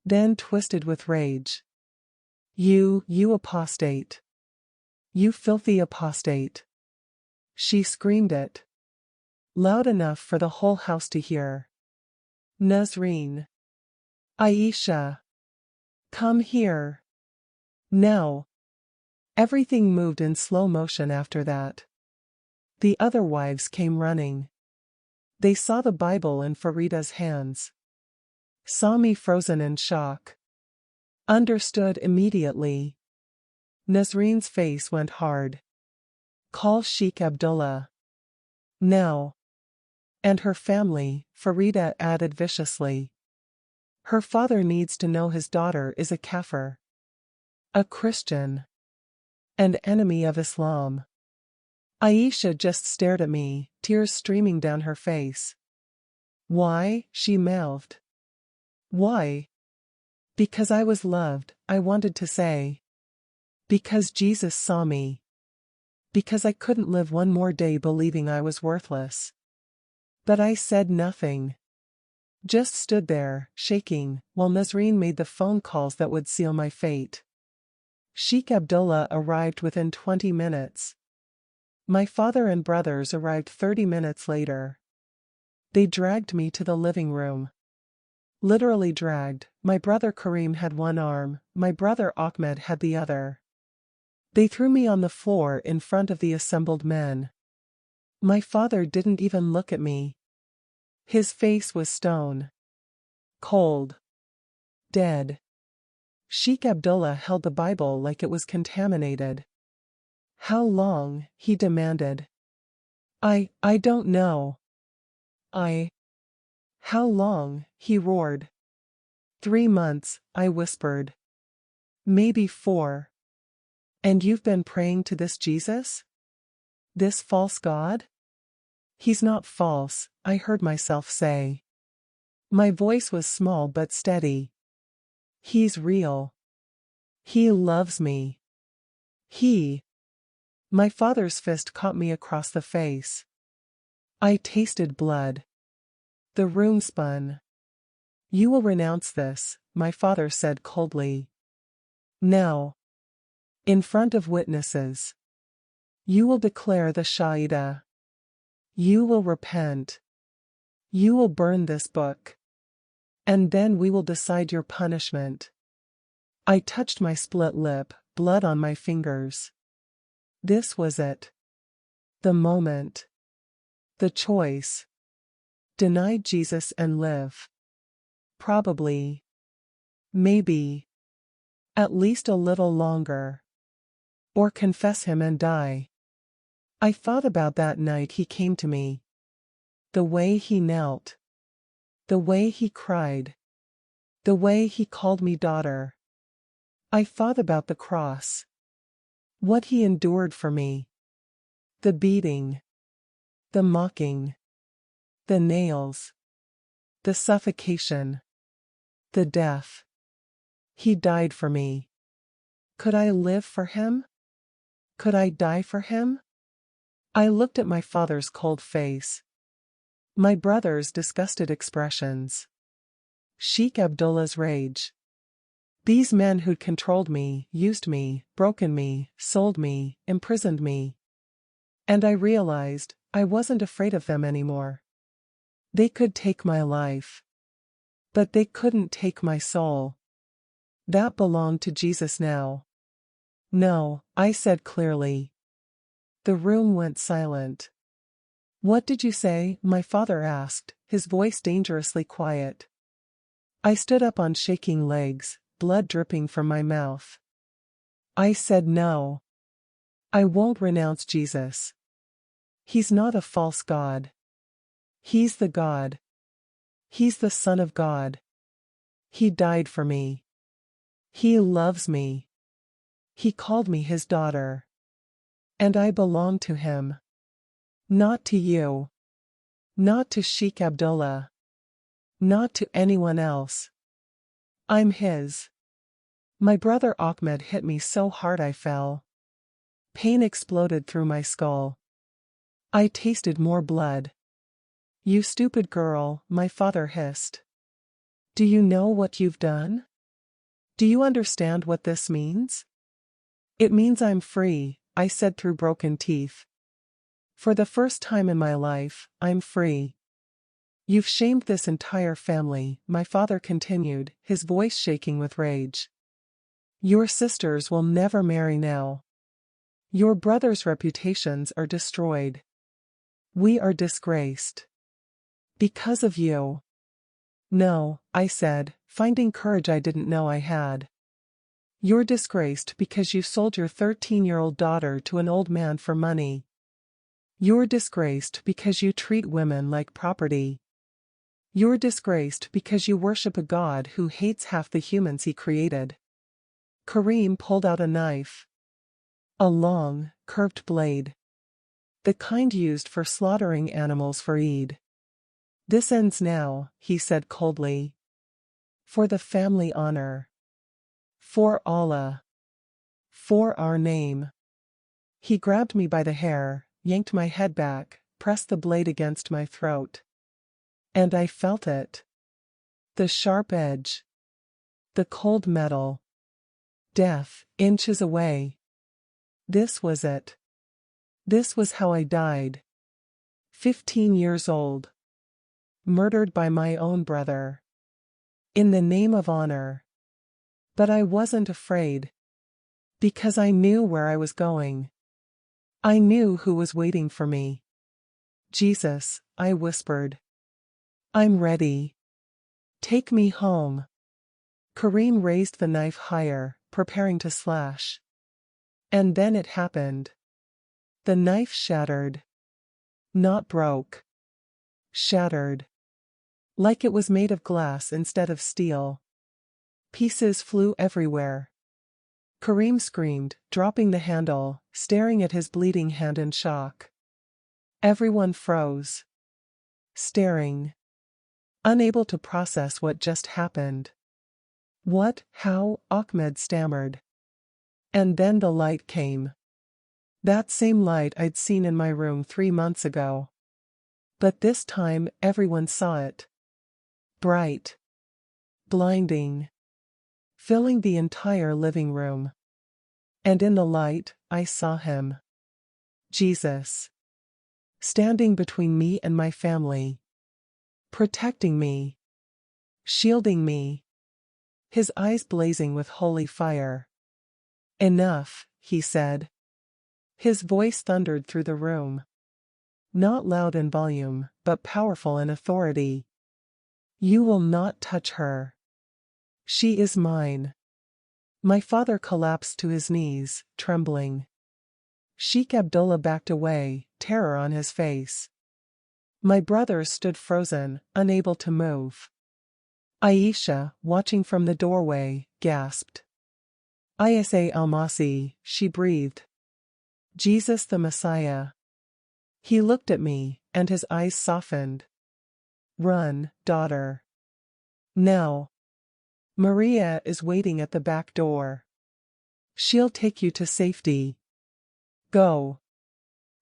Then twisted with rage. You apostate. You filthy apostate. She screamed it. Loud enough for the whole house to hear. Nazreen. Aisha. Come here. Now. Everything moved in slow motion after that. The other wives came running. They saw the Bible in Farida's hands. Saw me frozen in shock. Understood immediately. Nazreen's face went hard. Call Sheikh Abdullah. Now. And her family, Farida added viciously. Her father needs to know his daughter is a kafir. A Christian. An enemy of Islam. Aisha just stared at me, tears streaming down her face. Why? She mouthed. Why? Because I was loved, I wanted to say. Because Jesus saw me. Because I couldn't live one more day believing I was worthless. But I said nothing. Just stood there, shaking, while Nazreen made the phone calls that would seal my fate. Sheikh Abdullah arrived within 20 minutes. My father and brothers arrived 30 minutes later. They dragged me to the living room. Literally dragged. My brother Karim had one arm, my brother Ahmed had the other. They threw me on the floor in front of the assembled men. My father didn't even look at me. His face was stone. Cold. Dead. Sheikh Abdullah held the Bible like it was contaminated. How long? He demanded. I don't know. How long? He roared. 3 months, I whispered. Maybe 4. And you've been praying to this Jesus? This false God? He's not false, I heard myself say. My voice was small but steady. He's real. He loves me. My father's fist caught me across the face. I tasted blood. The room spun. You will renounce this, my father said coldly. Now. In front of witnesses. You will declare the Shahidah. You will repent. You will burn this book. And then we will decide your punishment. I touched my split lip, blood on my fingers. This was it. The moment. The choice. Deny Jesus and live. Probably. Maybe. At least a little longer. Or confess him and die. I thought about that night he came to me. The way he knelt. The way he cried. The way he called me daughter. I thought about the cross. What he endured for me. The beating. The mocking. The nails. The suffocation. The death. He died for me. Could I live for him? Could I die for him? I looked at my father's cold face. My brother's disgusted expressions. Sheikh Abdullah's rage. These men who'd controlled me, used me, broken me, sold me, imprisoned me. And I realized, I wasn't afraid of them anymore. They could take my life. But they couldn't take my soul. That belonged to Jesus now. No, I said clearly. The room went silent. What did you say? My father asked, his voice dangerously quiet. I stood up on shaking legs, blood dripping from my mouth. I said no. I won't renounce Jesus. He's not a false God. He's the God. He's the Son of God. He died for me. He loves me. He called me his daughter. And I belong to him. Not to you. Not to Sheikh Abdullah. Not to anyone else. I'm his. My brother Ahmed hit me so hard I fell. Pain exploded through my skull. I tasted more blood. You stupid girl, my father hissed. Do you know what you've done? Do you understand what this means? It means I'm free, I said through broken teeth. For the first time in my life, I'm free. You've shamed this entire family, my father continued, his voice shaking with rage. Your sisters will never marry now. Your brothers' reputations are destroyed. We are disgraced. Because of you. No, I said, finding courage I didn't know I had. You're disgraced because you sold your 13-year-old daughter to an old man for money. You're disgraced because you treat women like property. You're disgraced because you worship a God who hates half the humans he created. Kareem pulled out a knife. A long, curved blade. The kind used for slaughtering animals for Eid. This ends now, he said coldly. For the family honor. For Allah. For our name. He grabbed me by the hair, yanked my head back, pressed the blade against my throat. And I felt it. The sharp edge. The cold metal. Death, inches away. This was it. This was how I died. 15 years old. Murdered by my own brother. In the name of honor. But I wasn't afraid. Because I knew where I was going. I knew who was waiting for me. Jesus, I whispered. I'm ready. Take me home. Kareem raised the knife higher, preparing to slash. And then it happened. The knife shattered. Not broke. Shattered. Like it was made of glass instead of steel. Pieces flew everywhere. Kareem screamed, dropping the handle, staring at his bleeding hand in shock. Everyone froze. Staring. Unable to process what just happened. What, how, Ahmed stammered. And then the light came. That same light I'd seen in my room 3 months ago. But this time everyone saw it. Bright. Blinding. Filling the entire living room. And in the light, I saw him. Jesus. Standing between me and my family. Protecting me. Shielding me. His eyes blazing with holy fire. Enough, he said. His voice thundered through the room. Not loud in volume, but powerful in authority. You will not touch her. She is mine. My father collapsed to his knees, trembling. Sheikh Abdullah backed away, terror on his face. My brothers stood frozen, unable to move. Aisha, watching from the doorway, gasped. Isa al-Masi, she breathed. Jesus the Messiah. He looked at me, and his eyes softened. Run, daughter. Now. Maria is waiting at the back door. She'll take you to safety. Go.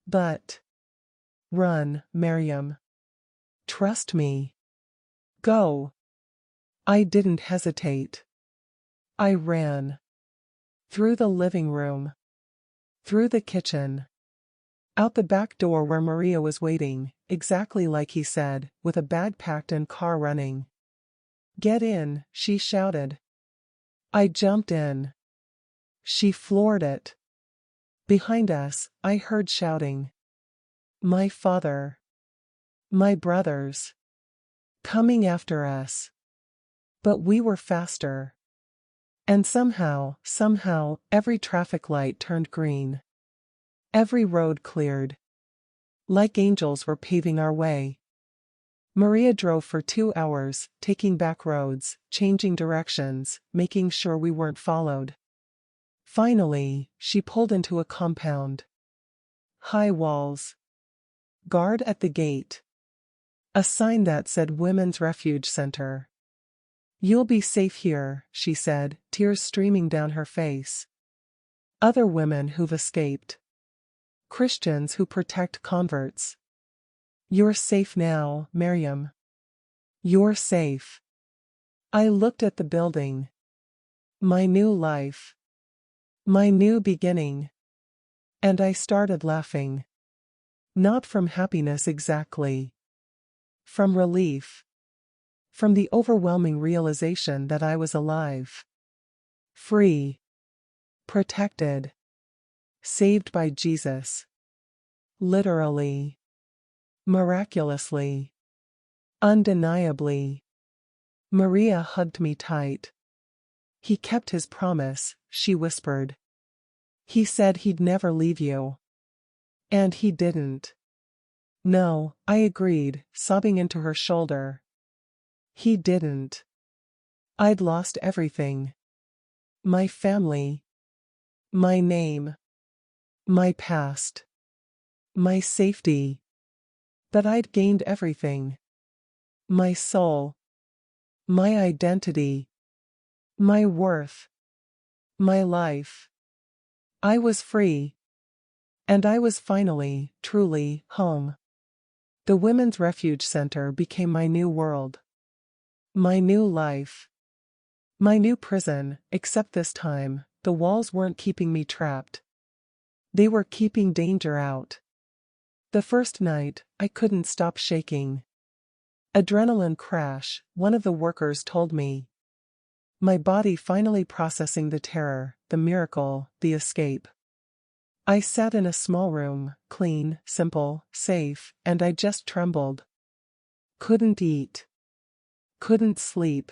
But. Run, Maryam. Trust me. Go. I didn't hesitate. I ran. Through the living room. Through the kitchen. Out the back door where Maria was waiting, exactly like he said, with a bag packed and car running. Get in, she shouted. I jumped in. She floored it. Behind us, I heard shouting. My father. My brothers. Coming after us. But we were faster. And somehow, every traffic light turned green. Every road cleared. Like angels were paving our way. Maria drove for 2 hours, taking back roads, changing directions, making sure we weren't followed. Finally, she pulled into a compound. High walls. Guard at the gate. A sign that said Women's Refuge Center. "You'll be safe here," she said, tears streaming down her face. "Other women who've escaped. Christians who protect converts. You're safe now, Maryam. You're safe." I looked at the building. My new life. My new beginning. And I started laughing. Not from happiness exactly. From relief. From the overwhelming realization that I was alive. Free. Protected. Saved by Jesus. Literally. Miraculously. Undeniably. Maria hugged me tight. "He kept his promise," she whispered. "He said he'd never leave you." And he didn't. "No," I agreed, sobbing into her shoulder. "He didn't. I'd lost everything. My family. My name. My past. My safety. But I'd gained everything. My soul. My identity. My worth. My life. I was free. And I was finally, truly, home. The Women's Refuge Center became my new world. My new life. My new prison, except this time, the walls weren't keeping me trapped. They were keeping danger out. The first night, I couldn't stop shaking. "Adrenaline crash," one of the workers told me. My body finally processing the terror, the miracle, the escape. I sat in a small room, clean, simple, safe, and I just trembled. Couldn't eat. Couldn't sleep.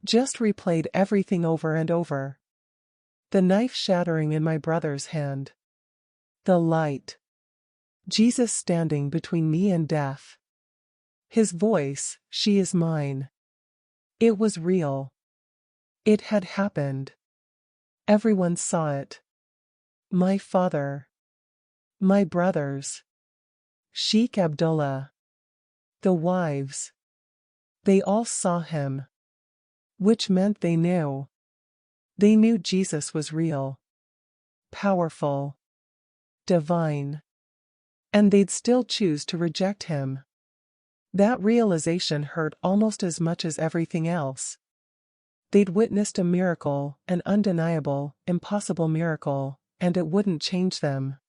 Just replayed everything over and over. The knife shattering in my brother's hand. The light. Jesus standing between me and death. His voice, "She is mine." It was real. It had happened. Everyone saw it. My father. My brothers. Sheikh Abdullah. The wives. They all saw him. Which meant they knew. They knew Jesus was real. Powerful. Divine. And they'd still choose to reject him. That realization hurt almost as much as everything else. They'd witnessed a miracle, an undeniable, impossible miracle, and it wouldn't change them.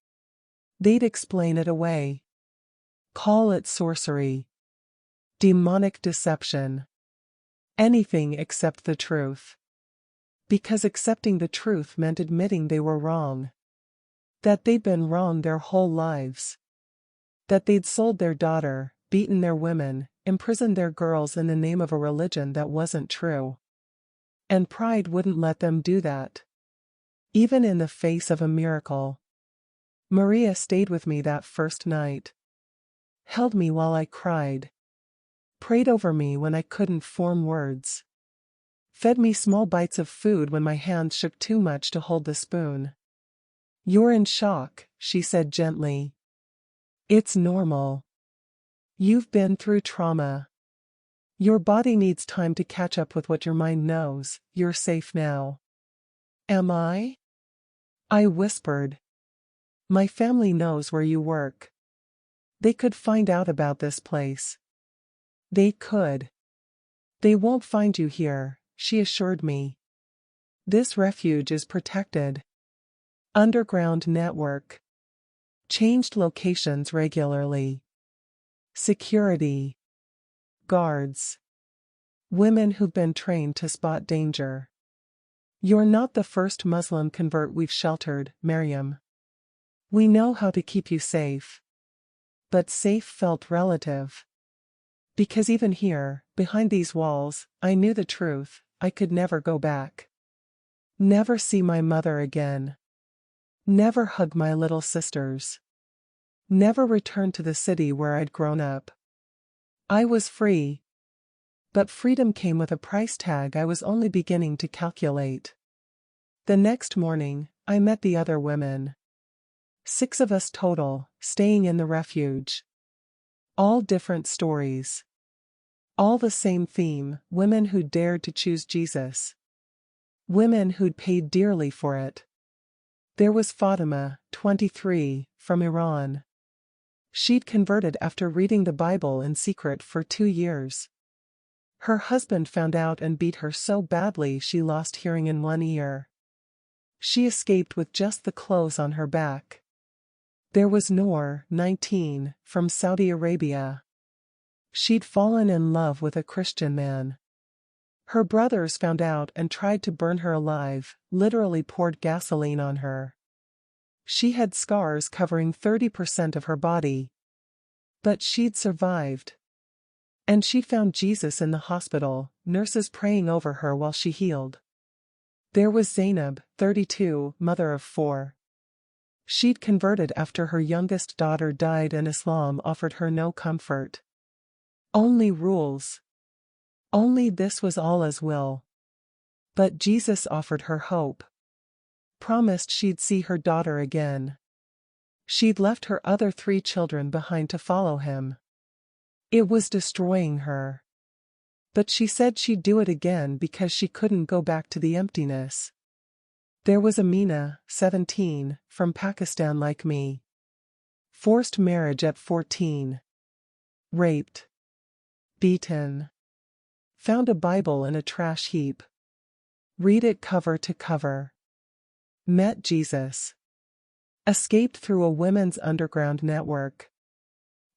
They'd explain it away. Call it sorcery. Demonic deception. Anything except the truth. Because accepting the truth meant admitting they were wrong. That they'd been wrong their whole lives. That they'd sold their daughter, beaten their women, imprisoned their girls in the name of a religion that wasn't true. And pride wouldn't let them do that. Even in the face of a miracle. Maria stayed with me that first night. Held me while I cried. Prayed over me when I couldn't form words. Fed me small bites of food when my hands shook too much to hold the spoon. "You're in shock," she said gently. "It's normal. You've been through trauma. Your body needs time to catch up with what your mind knows. You're safe now." "Am I?" I whispered. "My family knows where you work. They could find out about this place." "They could." "They won't find you here," she assured me. "This refuge is protected. Underground network. Changed locations regularly. Security. Guards. Women who've been trained to spot danger. You're not the first Muslim convert we've sheltered, Maryam. We know how to keep you safe." But safe felt relative. Because even here, behind these walls, I knew the truth. I could never go back. Never see my mother again. Never hug my little sisters. Never returned to the city where I'd grown up. I was free. But freedom came with a price tag I was only beginning to calculate. The next morning, I met the other women. 6 of us total, staying in the refuge. All different stories. All the same theme, women who dared to choose Jesus. Women who'd paid dearly for it. There was Fatima, 23, from Iran. She'd converted after reading the Bible in secret for 2 years. Her husband found out and beat her so badly she lost hearing in one ear. She escaped with just the clothes on her back. There was Noor, 19, from Saudi Arabia. She'd fallen in love with a Christian man. Her brothers found out and tried to burn her alive, literally poured gasoline on her. She had scars covering 30% of her body. But she'd survived. And she'd found Jesus in the hospital, nurses praying over her while she healed. There was Zainab, 32, mother of 4. She'd converted after her youngest daughter died and Islam offered her no comfort. Only rules. Only this was Allah's will. But Jesus offered her hope. Promised she'd see her daughter again. She'd left her other 3 children behind to follow him. It was destroying her. But she said she'd do it again because she couldn't go back to the emptiness. There was Amina, 17, from Pakistan like me. Forced marriage at 14. Raped. Beaten. Found a Bible in a trash heap. Read it cover to cover. Met Jesus. Escaped through a women's underground network.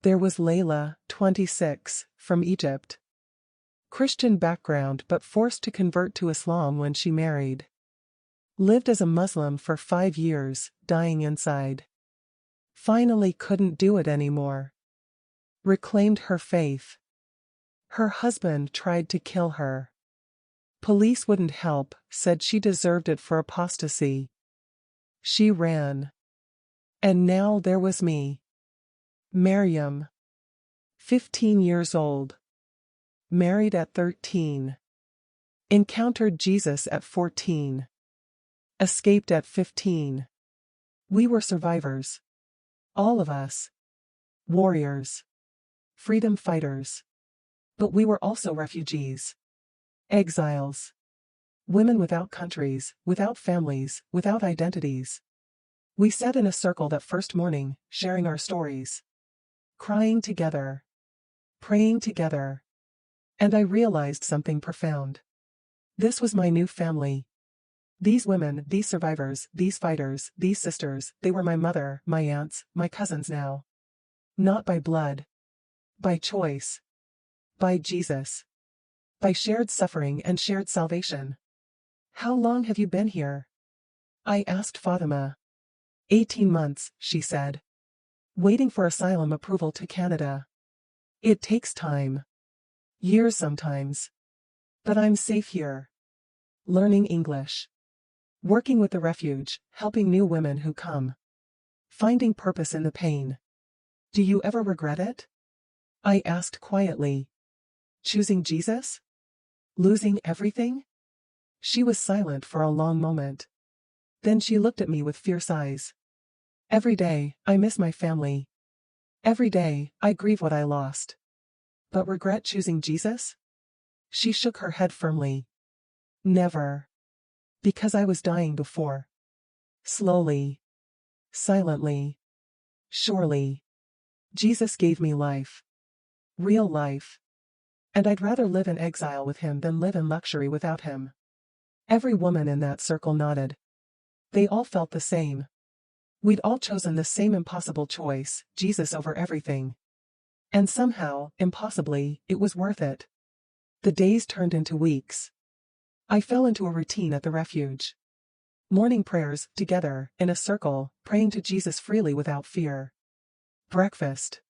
There was Layla, 26, from Egypt. Christian background but forced to convert to Islam when she married. Lived as a Muslim for 5 years, dying inside. Finally couldn't do it anymore. Reclaimed her faith. Her husband tried to kill her. Police wouldn't help, said she deserved it for apostasy. She ran. And now there was me. Maryam. 15 years old. Married at 13. Encountered Jesus at 14. Escaped at 15. We were survivors. All of us. Warriors. Freedom fighters. But we were also refugees. Exiles. Women without countries, without families, without identities. We sat in a circle that first morning, sharing our stories. Crying together. Praying together. And I realized something profound. This was my new family. These women, these survivors, these fighters, these sisters, they were my mother, my aunts, my cousins now. Not by blood. By choice. By Jesus. By shared suffering and shared salvation. How long have you been here? I asked Fatima. 18 months, she said. Waiting for asylum approval to Canada. It takes time. Years sometimes. But I'm safe here. Learning English. Working with the refuge, helping new women who come. Finding purpose in the pain. Do you ever regret it? I asked quietly. Choosing Jesus? Losing everything? She was silent for a long moment. Then she looked at me with fierce eyes. Every day, I miss my family. Every day, I grieve what I lost. But regret choosing Jesus? She shook her head firmly. Never. Because I was dying before. Slowly. Silently. Surely. Jesus gave me life. Real life. And I'd rather live in exile with him than live in luxury without him. Every woman in that circle nodded. They all felt the same. We'd all chosen the same impossible choice, Jesus over everything. And somehow, impossibly, it was worth it. The days turned into weeks. I fell into a routine at the refuge. Morning prayers, together, in a circle, praying to Jesus freely without fear. Breakfast.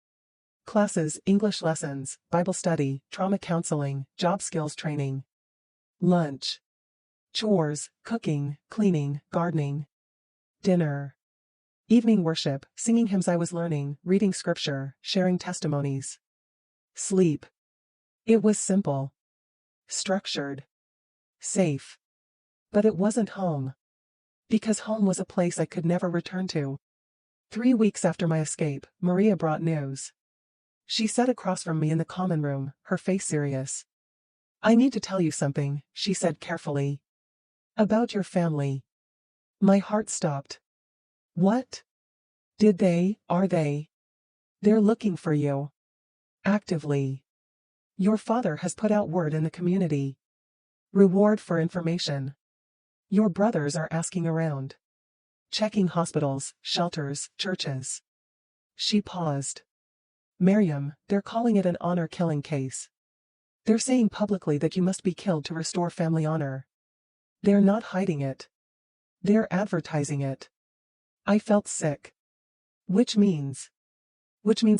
Classes, English lessons, Bible study, trauma counseling, job skills training. Lunch. Chores, cooking, cleaning, gardening. Dinner. Evening worship, singing hymns I was learning, reading scripture, sharing testimonies. Sleep. It was simple. Structured. Safe. But it wasn't home. Because home was a place I could never return to. 3 weeks after my escape, Maria brought news. She sat across from me in the common room, her face serious. "I need to tell you something," she said carefully. "About your family." My heart stopped. "What? Are they? They're looking for you. Actively. Your father has put out word in the community. Reward for information. Your brothers are asking around. Checking hospitals, shelters, churches." She paused. "Maryam, they're calling it an honor killing case. They're saying publicly that you must be killed to restore family honor. They're not hiding it. They're advertising it." I felt sick. Which means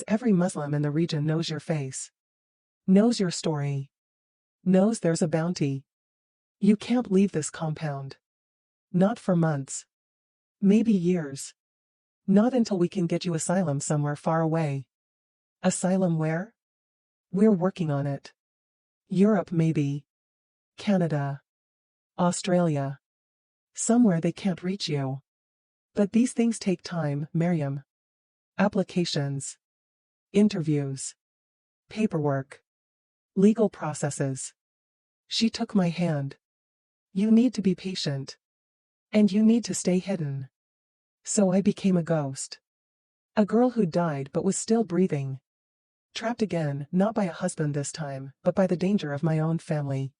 every Muslim in the region knows your face. Knows your story. Knows there's a bounty. You can't leave this compound. Not for months. Maybe years. Not until we can get you asylum somewhere far away. Asylum where? We're working on it. Europe maybe. Canada. Australia. Somewhere they can't reach you. But these things take time, Maryam. Applications. Interviews. Paperwork. Legal processes. She took my hand. "You need to be patient. And you need to stay hidden." So I became a ghost. A girl who died but was still breathing. Trapped again, not by a husband this time, but by the danger of my own family.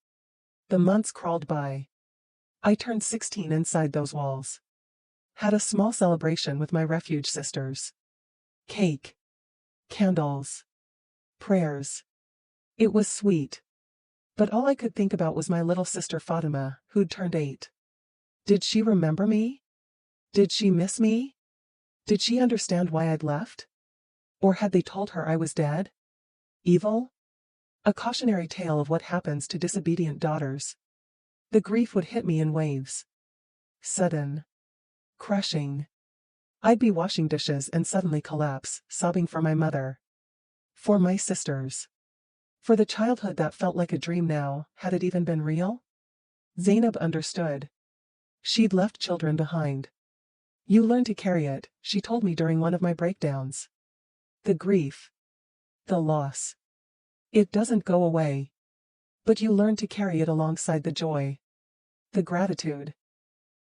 The months crawled by. I turned 16 inside those walls. Had a small celebration with my refuge sisters. Cake. Candles. Prayers. It was sweet. But all I could think about was my little sister Fatima, who'd turned 8. Did she remember me? Did she miss me? Did she understand why I'd left? Or had they told her I was dead? Evil? A cautionary tale of what happens to disobedient daughters. The grief would hit me in waves. Sudden. Crushing. I'd be washing dishes and suddenly collapse, sobbing for my mother. For my sisters. For the childhood that felt like a dream now, had it even been real? Zainab understood. She'd left children behind. "You learn to carry it," she told me during one of my breakdowns. The grief. The loss. It doesn't go away. But you learn to carry it alongside the joy. The gratitude.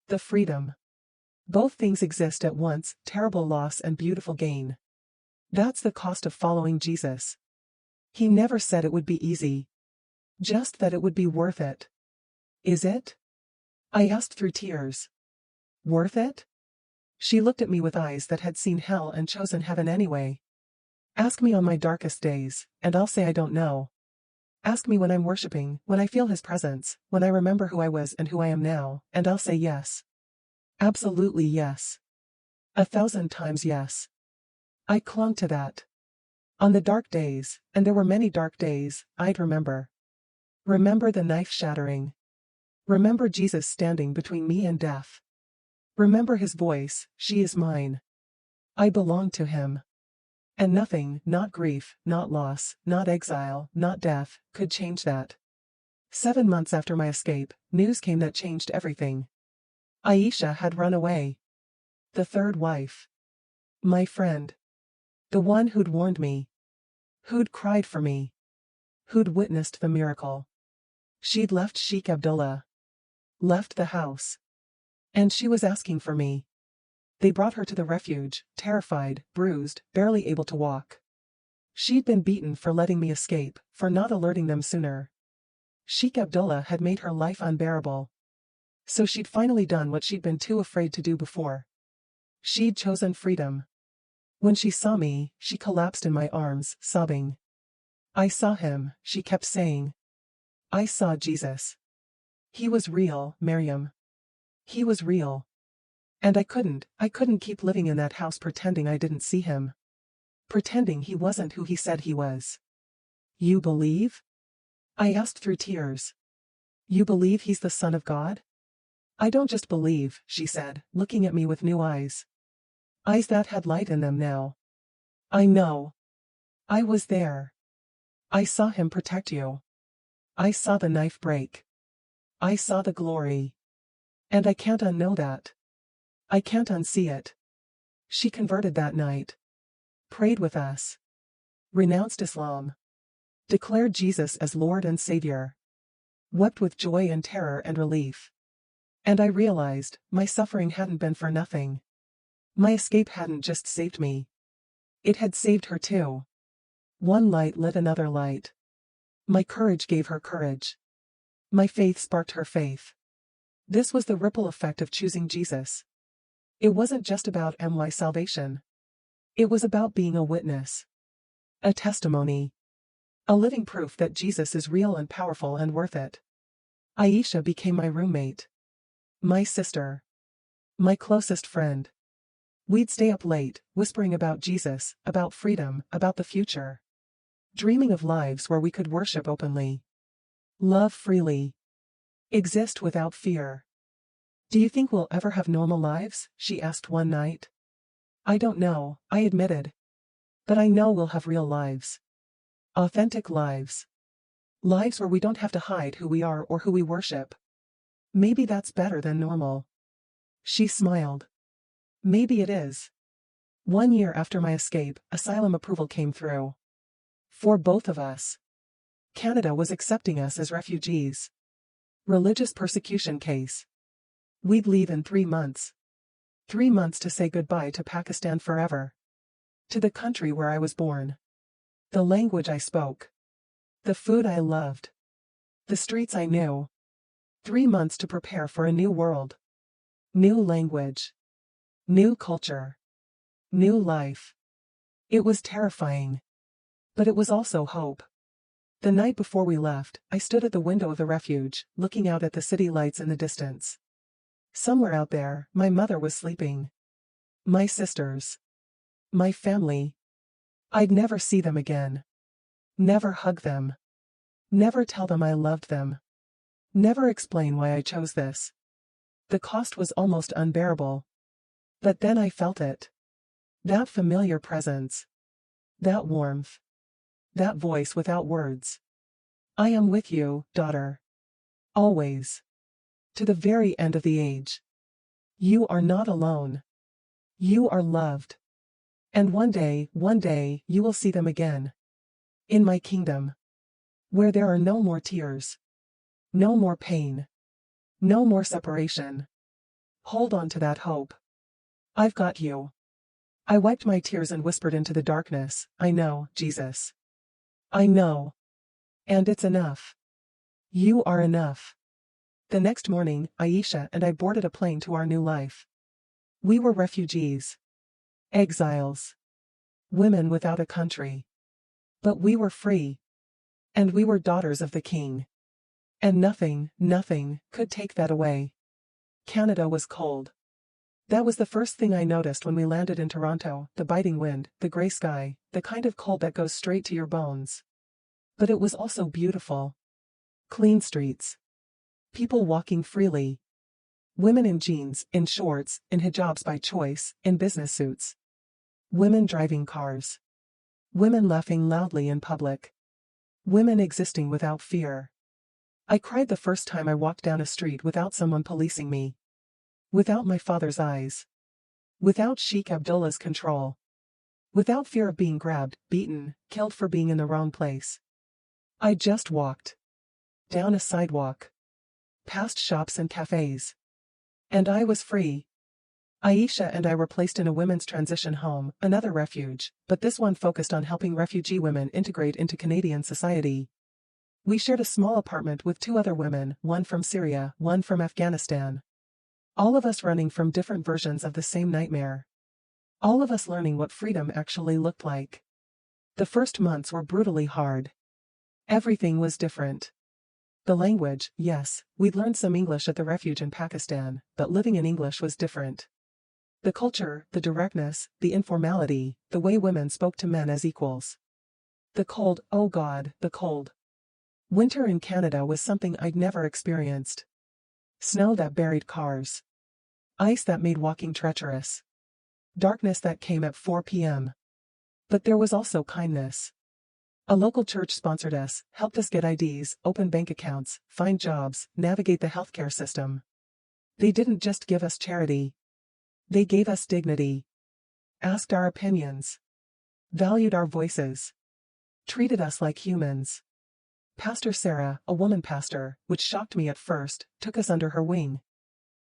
The freedom. Both things exist at once, terrible loss and beautiful gain. That's the cost of following Jesus. He never said it would be easy. Just that it would be worth it. Is it? I asked through tears. Worth it? She looked at me with eyes that had seen hell and chosen heaven anyway. Ask me on my darkest days, and I'll say I don't know. Ask me when I'm worshiping, when I feel His presence, when I remember who I was and who I am now, and I'll say yes. Absolutely yes. 1,000 times yes. I clung to that. On the dark days, and there were many dark days, I'd remember. Remember the knife shattering. Remember Jesus standing between me and death. Remember His voice, "She is mine. I belong to Him." And nothing, not grief, not loss, not exile, not death, could change that. 7 months after my escape, news came that changed everything. Aisha had run away. The third wife. My friend. The one who'd warned me. Who'd cried for me. Who'd witnessed the miracle. She'd left Sheikh Abdullah. Left the house. And she was asking for me. They brought her to the refuge, terrified, bruised, barely able to walk. She'd been beaten for letting me escape, for not alerting them sooner. Sheikh Abdullah had made her life unbearable. So she'd finally done what she'd been too afraid to do before. She'd chosen freedom. When she saw me, she collapsed in my arms, sobbing. "I saw Him," she kept saying. "I saw Jesus. He was real, Maryam. He was real. And I couldn't keep living in that house pretending I didn't see Him. Pretending He wasn't who He said He was." "You believe?" I asked through tears. "You believe He's the Son of God?" "I don't just believe," she said, looking at me with new eyes. Eyes that had light in them now. I know. I was there. I saw him protect you. I saw the knife break. I saw the glory. And I can't unknow that. I can't unsee it. She converted that night. Prayed with us. Renounced Islam. Declared Jesus as Lord and Savior. Wept with joy and terror and relief. And I realized, my suffering hadn't been for nothing. My escape hadn't just saved me. It had saved her too. One light lit another light. My courage gave her courage. My faith sparked her faith. This was the ripple effect of choosing Jesus. It wasn't just about my salvation. It was about being a witness. A testimony. A living proof that Jesus is real and powerful and worth it. Aisha became my roommate. My sister. My closest friend. We'd stay up late, whispering about Jesus, about freedom, about the future. Dreaming of lives where we could worship openly. Love freely. Exist without fear. Do you think we'll ever have normal lives? She asked one night. I don't know, I admitted. But I know we'll have real lives. Authentic lives. Lives where we don't have to hide who we are or who we worship. Maybe that's better than normal. She smiled. Maybe it is. 1 year after my escape, asylum approval came through. For both of us. Canada was accepting us as refugees. Religious persecution case. We'd leave in 3 months. 3 months to say goodbye to Pakistan forever. To the country where I was born. The language I spoke. The food I loved. The streets I knew. 3 months to prepare for a new world. New language. New culture. New life. It was terrifying. But it was also hope. The night before we left, I stood at the window of the refuge, looking out at the city lights in the distance. Somewhere out there, my mother was sleeping. My sisters. My family. I'd never see them again. Never hug them. Never tell them I loved them. Never explain why I chose this. The cost was almost unbearable. But then I felt it. That familiar presence. That warmth. That voice without words. I am with you, daughter. Always. To the very end of the age. You are not alone. You are loved. And one day, you will see them again. In my kingdom. Where there are no more tears. No more pain. No more separation. Hold on to that hope. I've got you. I wiped my tears and whispered into the darkness, I know, Jesus. I know. And it's enough. You are enough. The next morning, Aisha and I boarded a plane to our new life. We were refugees. Exiles. Women without a country. But we were free. And we were daughters of the King. And nothing could take that away. Canada was cold. That was the first thing I noticed when we landed in Toronto, the biting wind, the gray sky, the kind of cold that goes straight to your bones. But it was also beautiful. Clean streets. People walking freely. Women in jeans, in shorts, in hijabs by choice, in business suits. Women driving cars. Women laughing loudly in public. Women existing without fear. I cried the first time I walked down a street without someone policing me. Without my father's eyes. Without Sheikh Abdullah's control. Without fear of being grabbed, beaten, killed for being in the wrong place. I just walked. Down a sidewalk. Past shops and cafes. And I was free. Aisha and I were placed in a women's transition home, another refuge, but this one focused on helping refugee women integrate into Canadian society. We shared a small apartment with 2 other women, one from Syria, one from Afghanistan. All of us running from different versions of the same nightmare. All of us learning what freedom actually looked like. The first months were brutally hard. Everything was different. The language, yes, we'd learned some English at the refuge in Pakistan, but living in English was different. The culture, the directness, the informality, the way women spoke to men as equals. The cold, oh God, the cold. Winter in Canada was something I'd never experienced. Snow that buried cars. Ice that made walking treacherous. Darkness that came at 4 p.m. But there was also kindness. A local church sponsored us, helped us get IDs, open bank accounts, find jobs, navigate the healthcare system. They didn't just give us charity. They gave us dignity. Asked our opinions. Valued our voices. Treated us like humans. Pastor Sarah, a woman pastor, which shocked me at first, took us under her wing.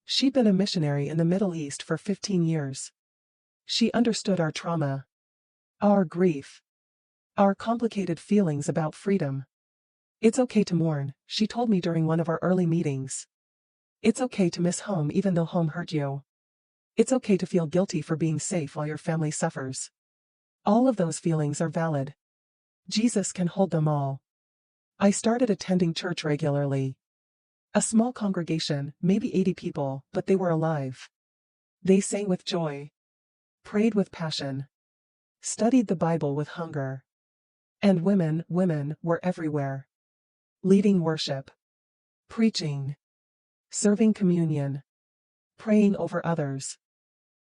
She'd been a missionary in the Middle East for 15 years. She understood our trauma. Our grief. Our complicated feelings about freedom. It's okay to mourn, she told me during one of our early meetings. It's okay to miss home even though home hurt you. It's okay to feel guilty for being safe while your family suffers. All of those feelings are valid. Jesus can hold them all. I started attending church regularly. A small congregation, maybe 80 people, but they were alive. They sang with joy. Prayed with passion. Studied the Bible with hunger. And women were everywhere. Leading worship. Preaching. Serving communion. Praying over others.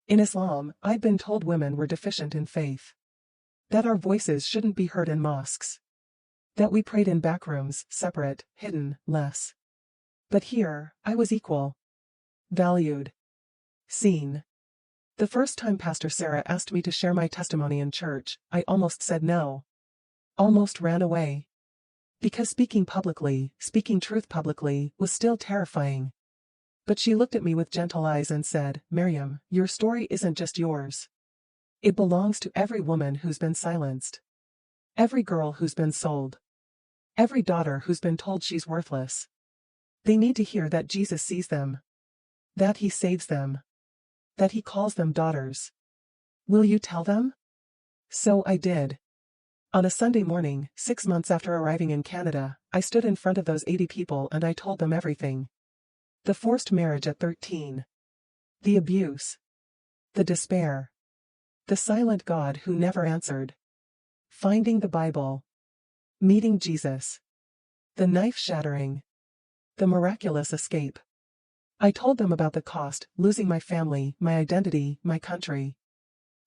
In Islam, I'd been told women were deficient in faith. That our voices shouldn't be heard in mosques. That we prayed in backrooms, separate, hidden, less. But here, I was equal. Valued. Seen. The first time Pastor Sarah asked me to share my testimony in church, I almost said no. Almost ran away. Because speaking publicly, speaking truth publicly, was still terrifying. But she looked at me with gentle eyes and said, "Maryam, your story isn't just yours. It belongs to every woman who's been silenced. Every girl who's been sold. Every daughter who's been told she's worthless. They need to hear that Jesus sees them. That he saves them. That he calls them daughters. Will you tell them?" So I did. On a Sunday morning, 6 months after arriving in Canada, I stood in front of those 80 people and I told them everything. The forced marriage at 13. The abuse. The despair. The silent God who never answered. Finding the Bible. Meeting Jesus. The knife shattering. The miraculous escape. I told them about the cost, losing my family, my identity, my country.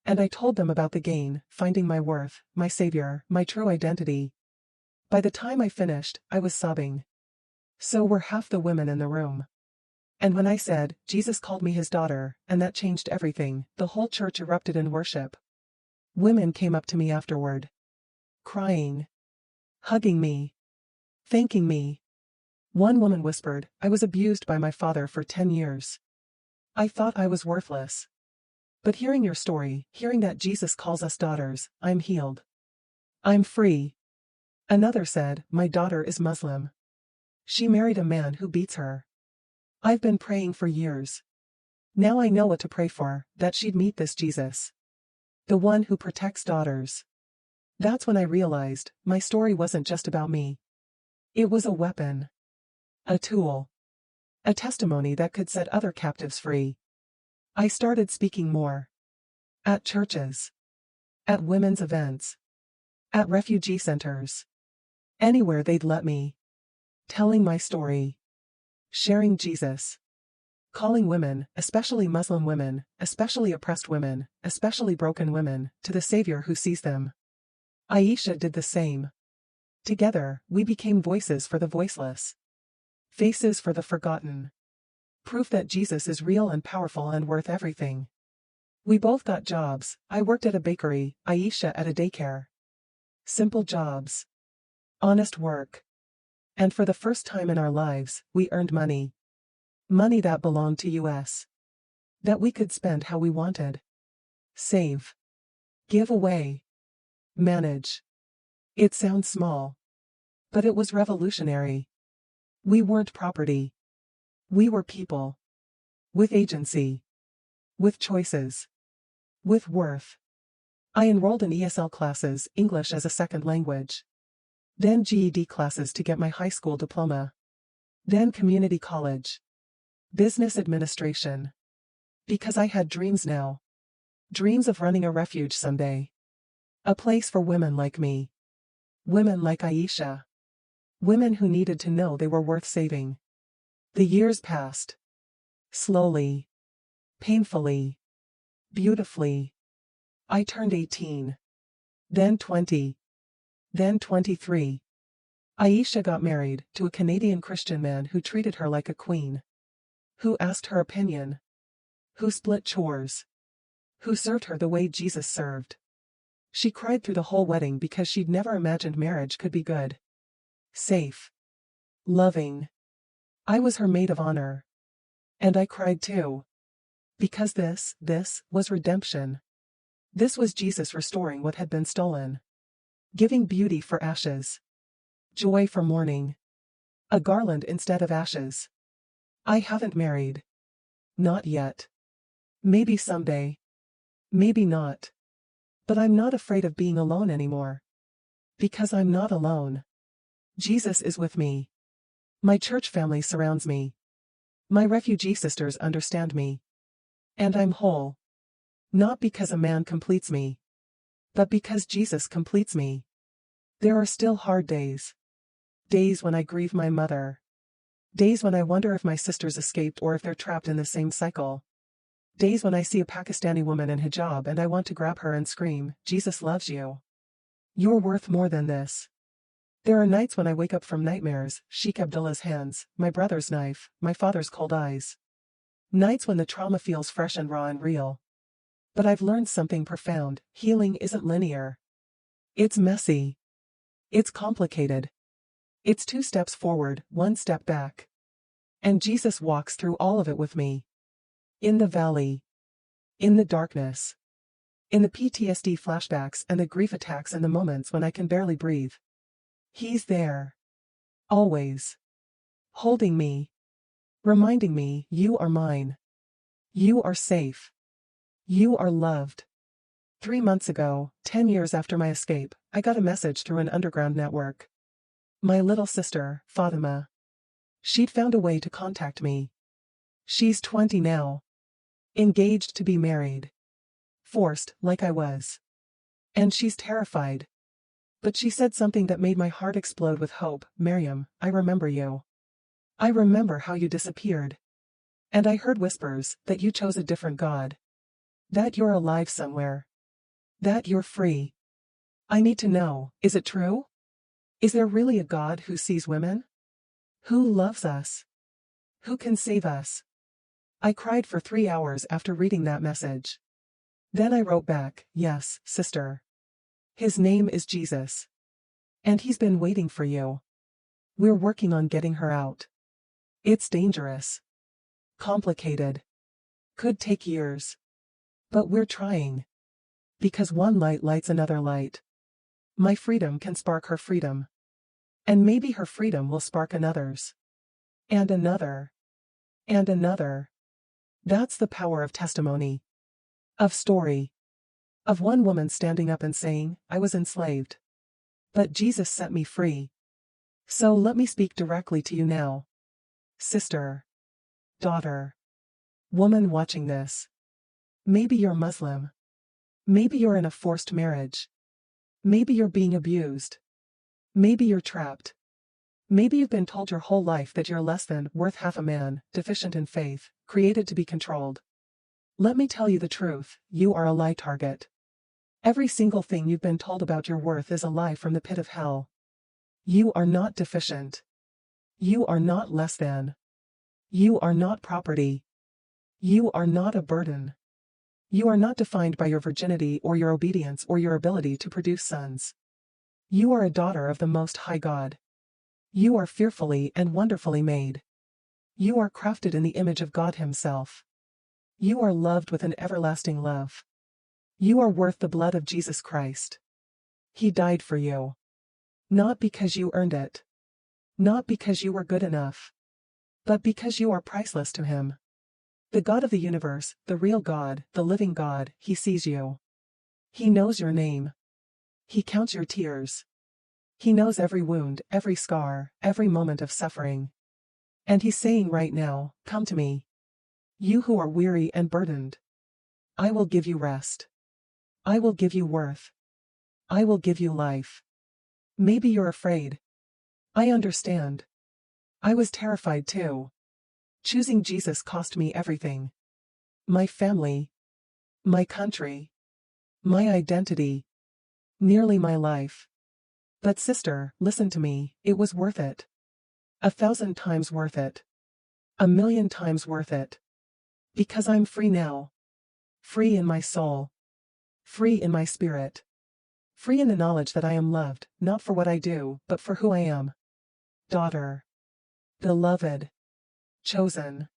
And I told them about the gain, finding my worth, my savior, my true identity. By the time I finished, I was sobbing. So were half the women in the room. And when I said, Jesus called me his daughter, and that changed everything, the whole church erupted in worship. Women came up to me afterward. Crying. Hugging me. Thanking me. One woman whispered, "I was abused by my father for 10 years. I thought I was worthless. But hearing your story, hearing that Jesus calls us daughters, I'm healed. I'm free." Another said, "My daughter is Muslim. She married a man who beats her. I've been praying for years. Now I know what to pray for, that she'd meet this Jesus. The one who protects daughters." That's when I realized, my story wasn't just about me. It was a weapon. A tool. A testimony that could set other captives free. I started speaking more. At churches. At women's events. At refugee centers. Anywhere they'd let me. Telling my story. Sharing Jesus. Calling women, especially Muslim women, especially oppressed women, especially broken women, to the Savior who sees them. Aisha did the same. Together, we became voices for the voiceless. Faces for the forgotten. Proof that Jesus is real and powerful and worth everything. We both got jobs. I worked at a bakery, Aisha at a daycare. Simple jobs. Honest work. And for the first time in our lives, we earned money. Money that belonged to us. That we could spend how we wanted. Save. Give away. Manage. It sounds small. But it was revolutionary. We weren't property. We were people. With agency. With choices. With worth. I enrolled in ESL classes, English as a second language. Then GED classes to get my high school diploma. Then community college. Business administration. Because I had dreams now. Dreams of running a refuge someday. A place for women like me. Women like Aisha. Women who needed to know they were worth saving. The years passed. Slowly. Painfully. beautifully. I turned 18. Then 20. Then 23. Aisha got married to a Canadian Christian man who treated her like a queen. Who asked her opinion. Who split chores. Who served her the way Jesus served. She cried through the whole wedding because she'd never imagined marriage could be good. Safe. Loving. I was her maid of honor. And I cried too. Because this was redemption. This was Jesus restoring what had been stolen. Giving beauty for ashes. Joy for mourning. A garland instead of ashes. I haven't married. Not yet. Maybe someday. Maybe not. But I'm not afraid of being alone anymore. Because I'm not alone. Jesus is with me. My church family surrounds me. My refugee sisters understand me. And I'm whole. Not because a man completes me. But because Jesus completes me. There are still hard days. Days when I grieve my mother. Days when I wonder if my sisters escaped or if they're trapped in the same cycle. Days when I see a Pakistani woman in hijab and I want to grab her and scream, Jesus loves you. You're worth more than this. There are nights when I wake up from nightmares, Sheikh Abdullah's hands, my brother's knife, my father's cold eyes. Nights when the trauma feels fresh and raw and real. But I've learned something profound. Healing isn't linear. It's messy. It's complicated. It's 2 steps forward, 1 step back. And Jesus walks through all of it with me. In the valley. In the darkness. In the PTSD flashbacks and the grief attacks and the moments when I can barely breathe. He's there. Always. Holding me. Reminding me, you are mine. You are safe. You are loved. 3 months ago, 10 years after my escape, I got a message through an underground network. My little sister, Fatima. She'd found a way to contact me. She's 20 now. Engaged to be married. Forced, like I was. And she's terrified. But she said something that made my heart explode with hope. Maryam, I remember you. I remember how you disappeared. And I heard whispers that you chose a different God. That you're alive somewhere. That you're free. I need to know, is it true? Is there really a God who sees women? Who loves us? Who can save us? I cried for 3 hours after reading that message. Then I wrote back, yes, sister. His name is Jesus. And he's been waiting for you. We're working on getting her out. It's dangerous. Complicated. Could take years. But we're trying. Because one light lights another light. My freedom can spark her freedom. And maybe her freedom will spark another's. And another. And another. That's the power of testimony. Of story. Of one woman standing up and saying, I was enslaved. But Jesus set me free. So let me speak directly to you now. Sister. Daughter. Woman watching this. Maybe you're Muslim. Maybe you're in a forced marriage. Maybe you're being abused. Maybe you're trapped. Maybe you've been told your whole life that you're less than, worth half a man, deficient in faith, created to be controlled. Let me tell you the truth, you are a lie target. Every single thing you've been told about your worth is a lie from the pit of hell. You are not deficient. You are not less than. You are not property. You are not a burden. You are not defined by your virginity or your obedience or your ability to produce sons. You are a daughter of the Most High God. You are fearfully and wonderfully made. You are crafted in the image of God Himself. You are loved with an everlasting love. You are worth the blood of Jesus Christ. He died for you. Not because you earned it. Not because you were good enough. But because you are priceless to Him. The God of the universe, the real God, the living God, He sees you. He knows your name. He counts your tears. He knows every wound, every scar, every moment of suffering. And He's saying right now, come to me. You who are weary and burdened. I will give you rest. I will give you worth. I will give you life. Maybe you're afraid. I understand. I was terrified too. Choosing Jesus cost me everything. My family. my country, my identity, nearly my life. But sister, listen to me, it was worth it. 1,000 times worth it. 1,000,000 times worth it. Because I'm free now. Free in my soul. Free in my spirit. Free in the knowledge that I am loved, not for what I do, but for who I am. Daughter. Beloved. Chosen.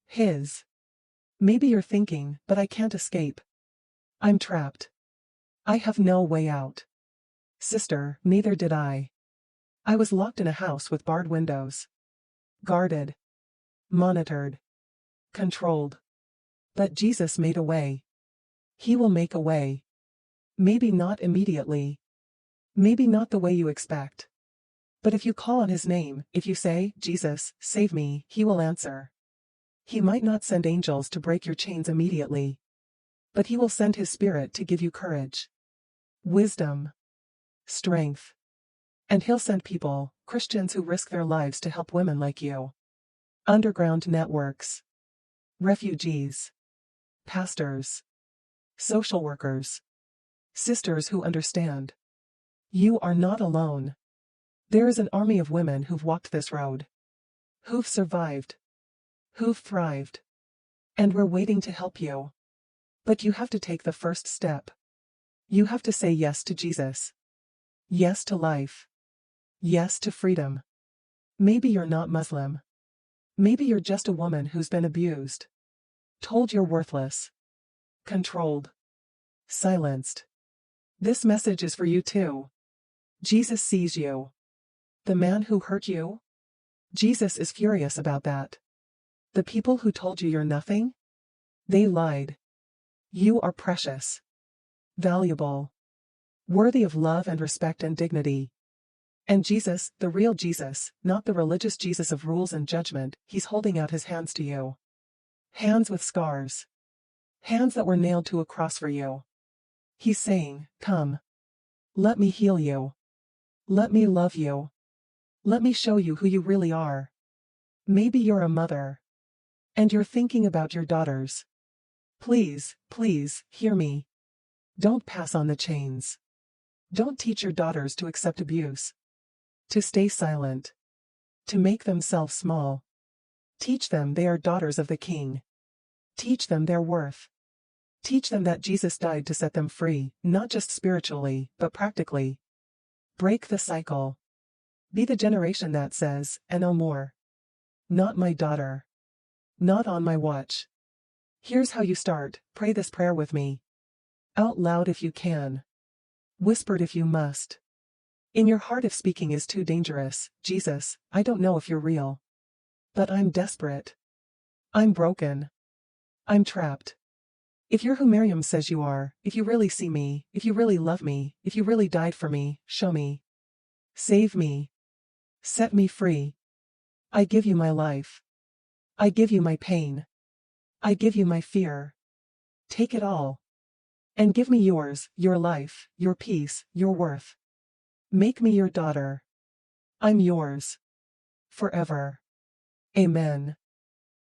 His. Maybe you're thinking, but I can't escape. I'm trapped. I have no way out. Sister, neither did I. I was locked in a house with barred windows. Guarded. Monitored. Controlled. But Jesus made a way. He will make a way. Maybe not immediately. Maybe not the way you expect. But if you call on his name, if you say, Jesus, save me, he will answer. He might not send angels to break your chains immediately. But he will send his spirit to give you courage. Wisdom. Strength. And he'll send people, Christians who risk their lives to help women like you. Underground networks. Refugees. Pastors. Social workers. Sisters who understand. You are not alone. There is an army of women who've walked this road. Who've survived. Who've thrived. And we're waiting to help you. But you have to take the first step. You have to say yes to Jesus. Yes to life. Yes to freedom. Maybe you're not Muslim. Maybe you're just a woman who's been abused. Told you're worthless. Controlled. Silenced. This message is for you too. Jesus sees you. The man who hurt you? Jesus is furious about that. The people who told you you're nothing? They lied. You are precious. Valuable. Worthy of love and respect and dignity. And Jesus, the real Jesus, not the religious Jesus of rules and judgment, he's holding out his hands to you. Hands with scars. Hands that were nailed to a cross for you. He's saying, come. Let me heal you. Let me love you. Let me show you who you really are. Maybe you're a mother. And you're thinking about your daughters. Please, please, hear me. Don't pass on the chains. Don't teach your daughters to accept abuse. To stay silent. To make themselves small. Teach them they are daughters of the King. Teach them their worth. Teach them that Jesus died to set them free, not just spiritually, but practically. Break the cycle. Be the generation that says, and no more. Not my daughter. Not on my watch. Here's how you start, pray this prayer with me. Out loud if you can. Whispered if you must. In your heart if speaking is too dangerous, Jesus, I don't know if you're real. But I'm desperate. I'm broken. I'm trapped. If you're who Maryam says you are, if you really see me, if you really love me, if you really died for me, show me. Save me. Set me free. I give you my life. I give you my pain. I give you my fear. Take it all. And give me yours, your life, your peace, your worth. Make me your daughter. I'm yours. Forever. Amen.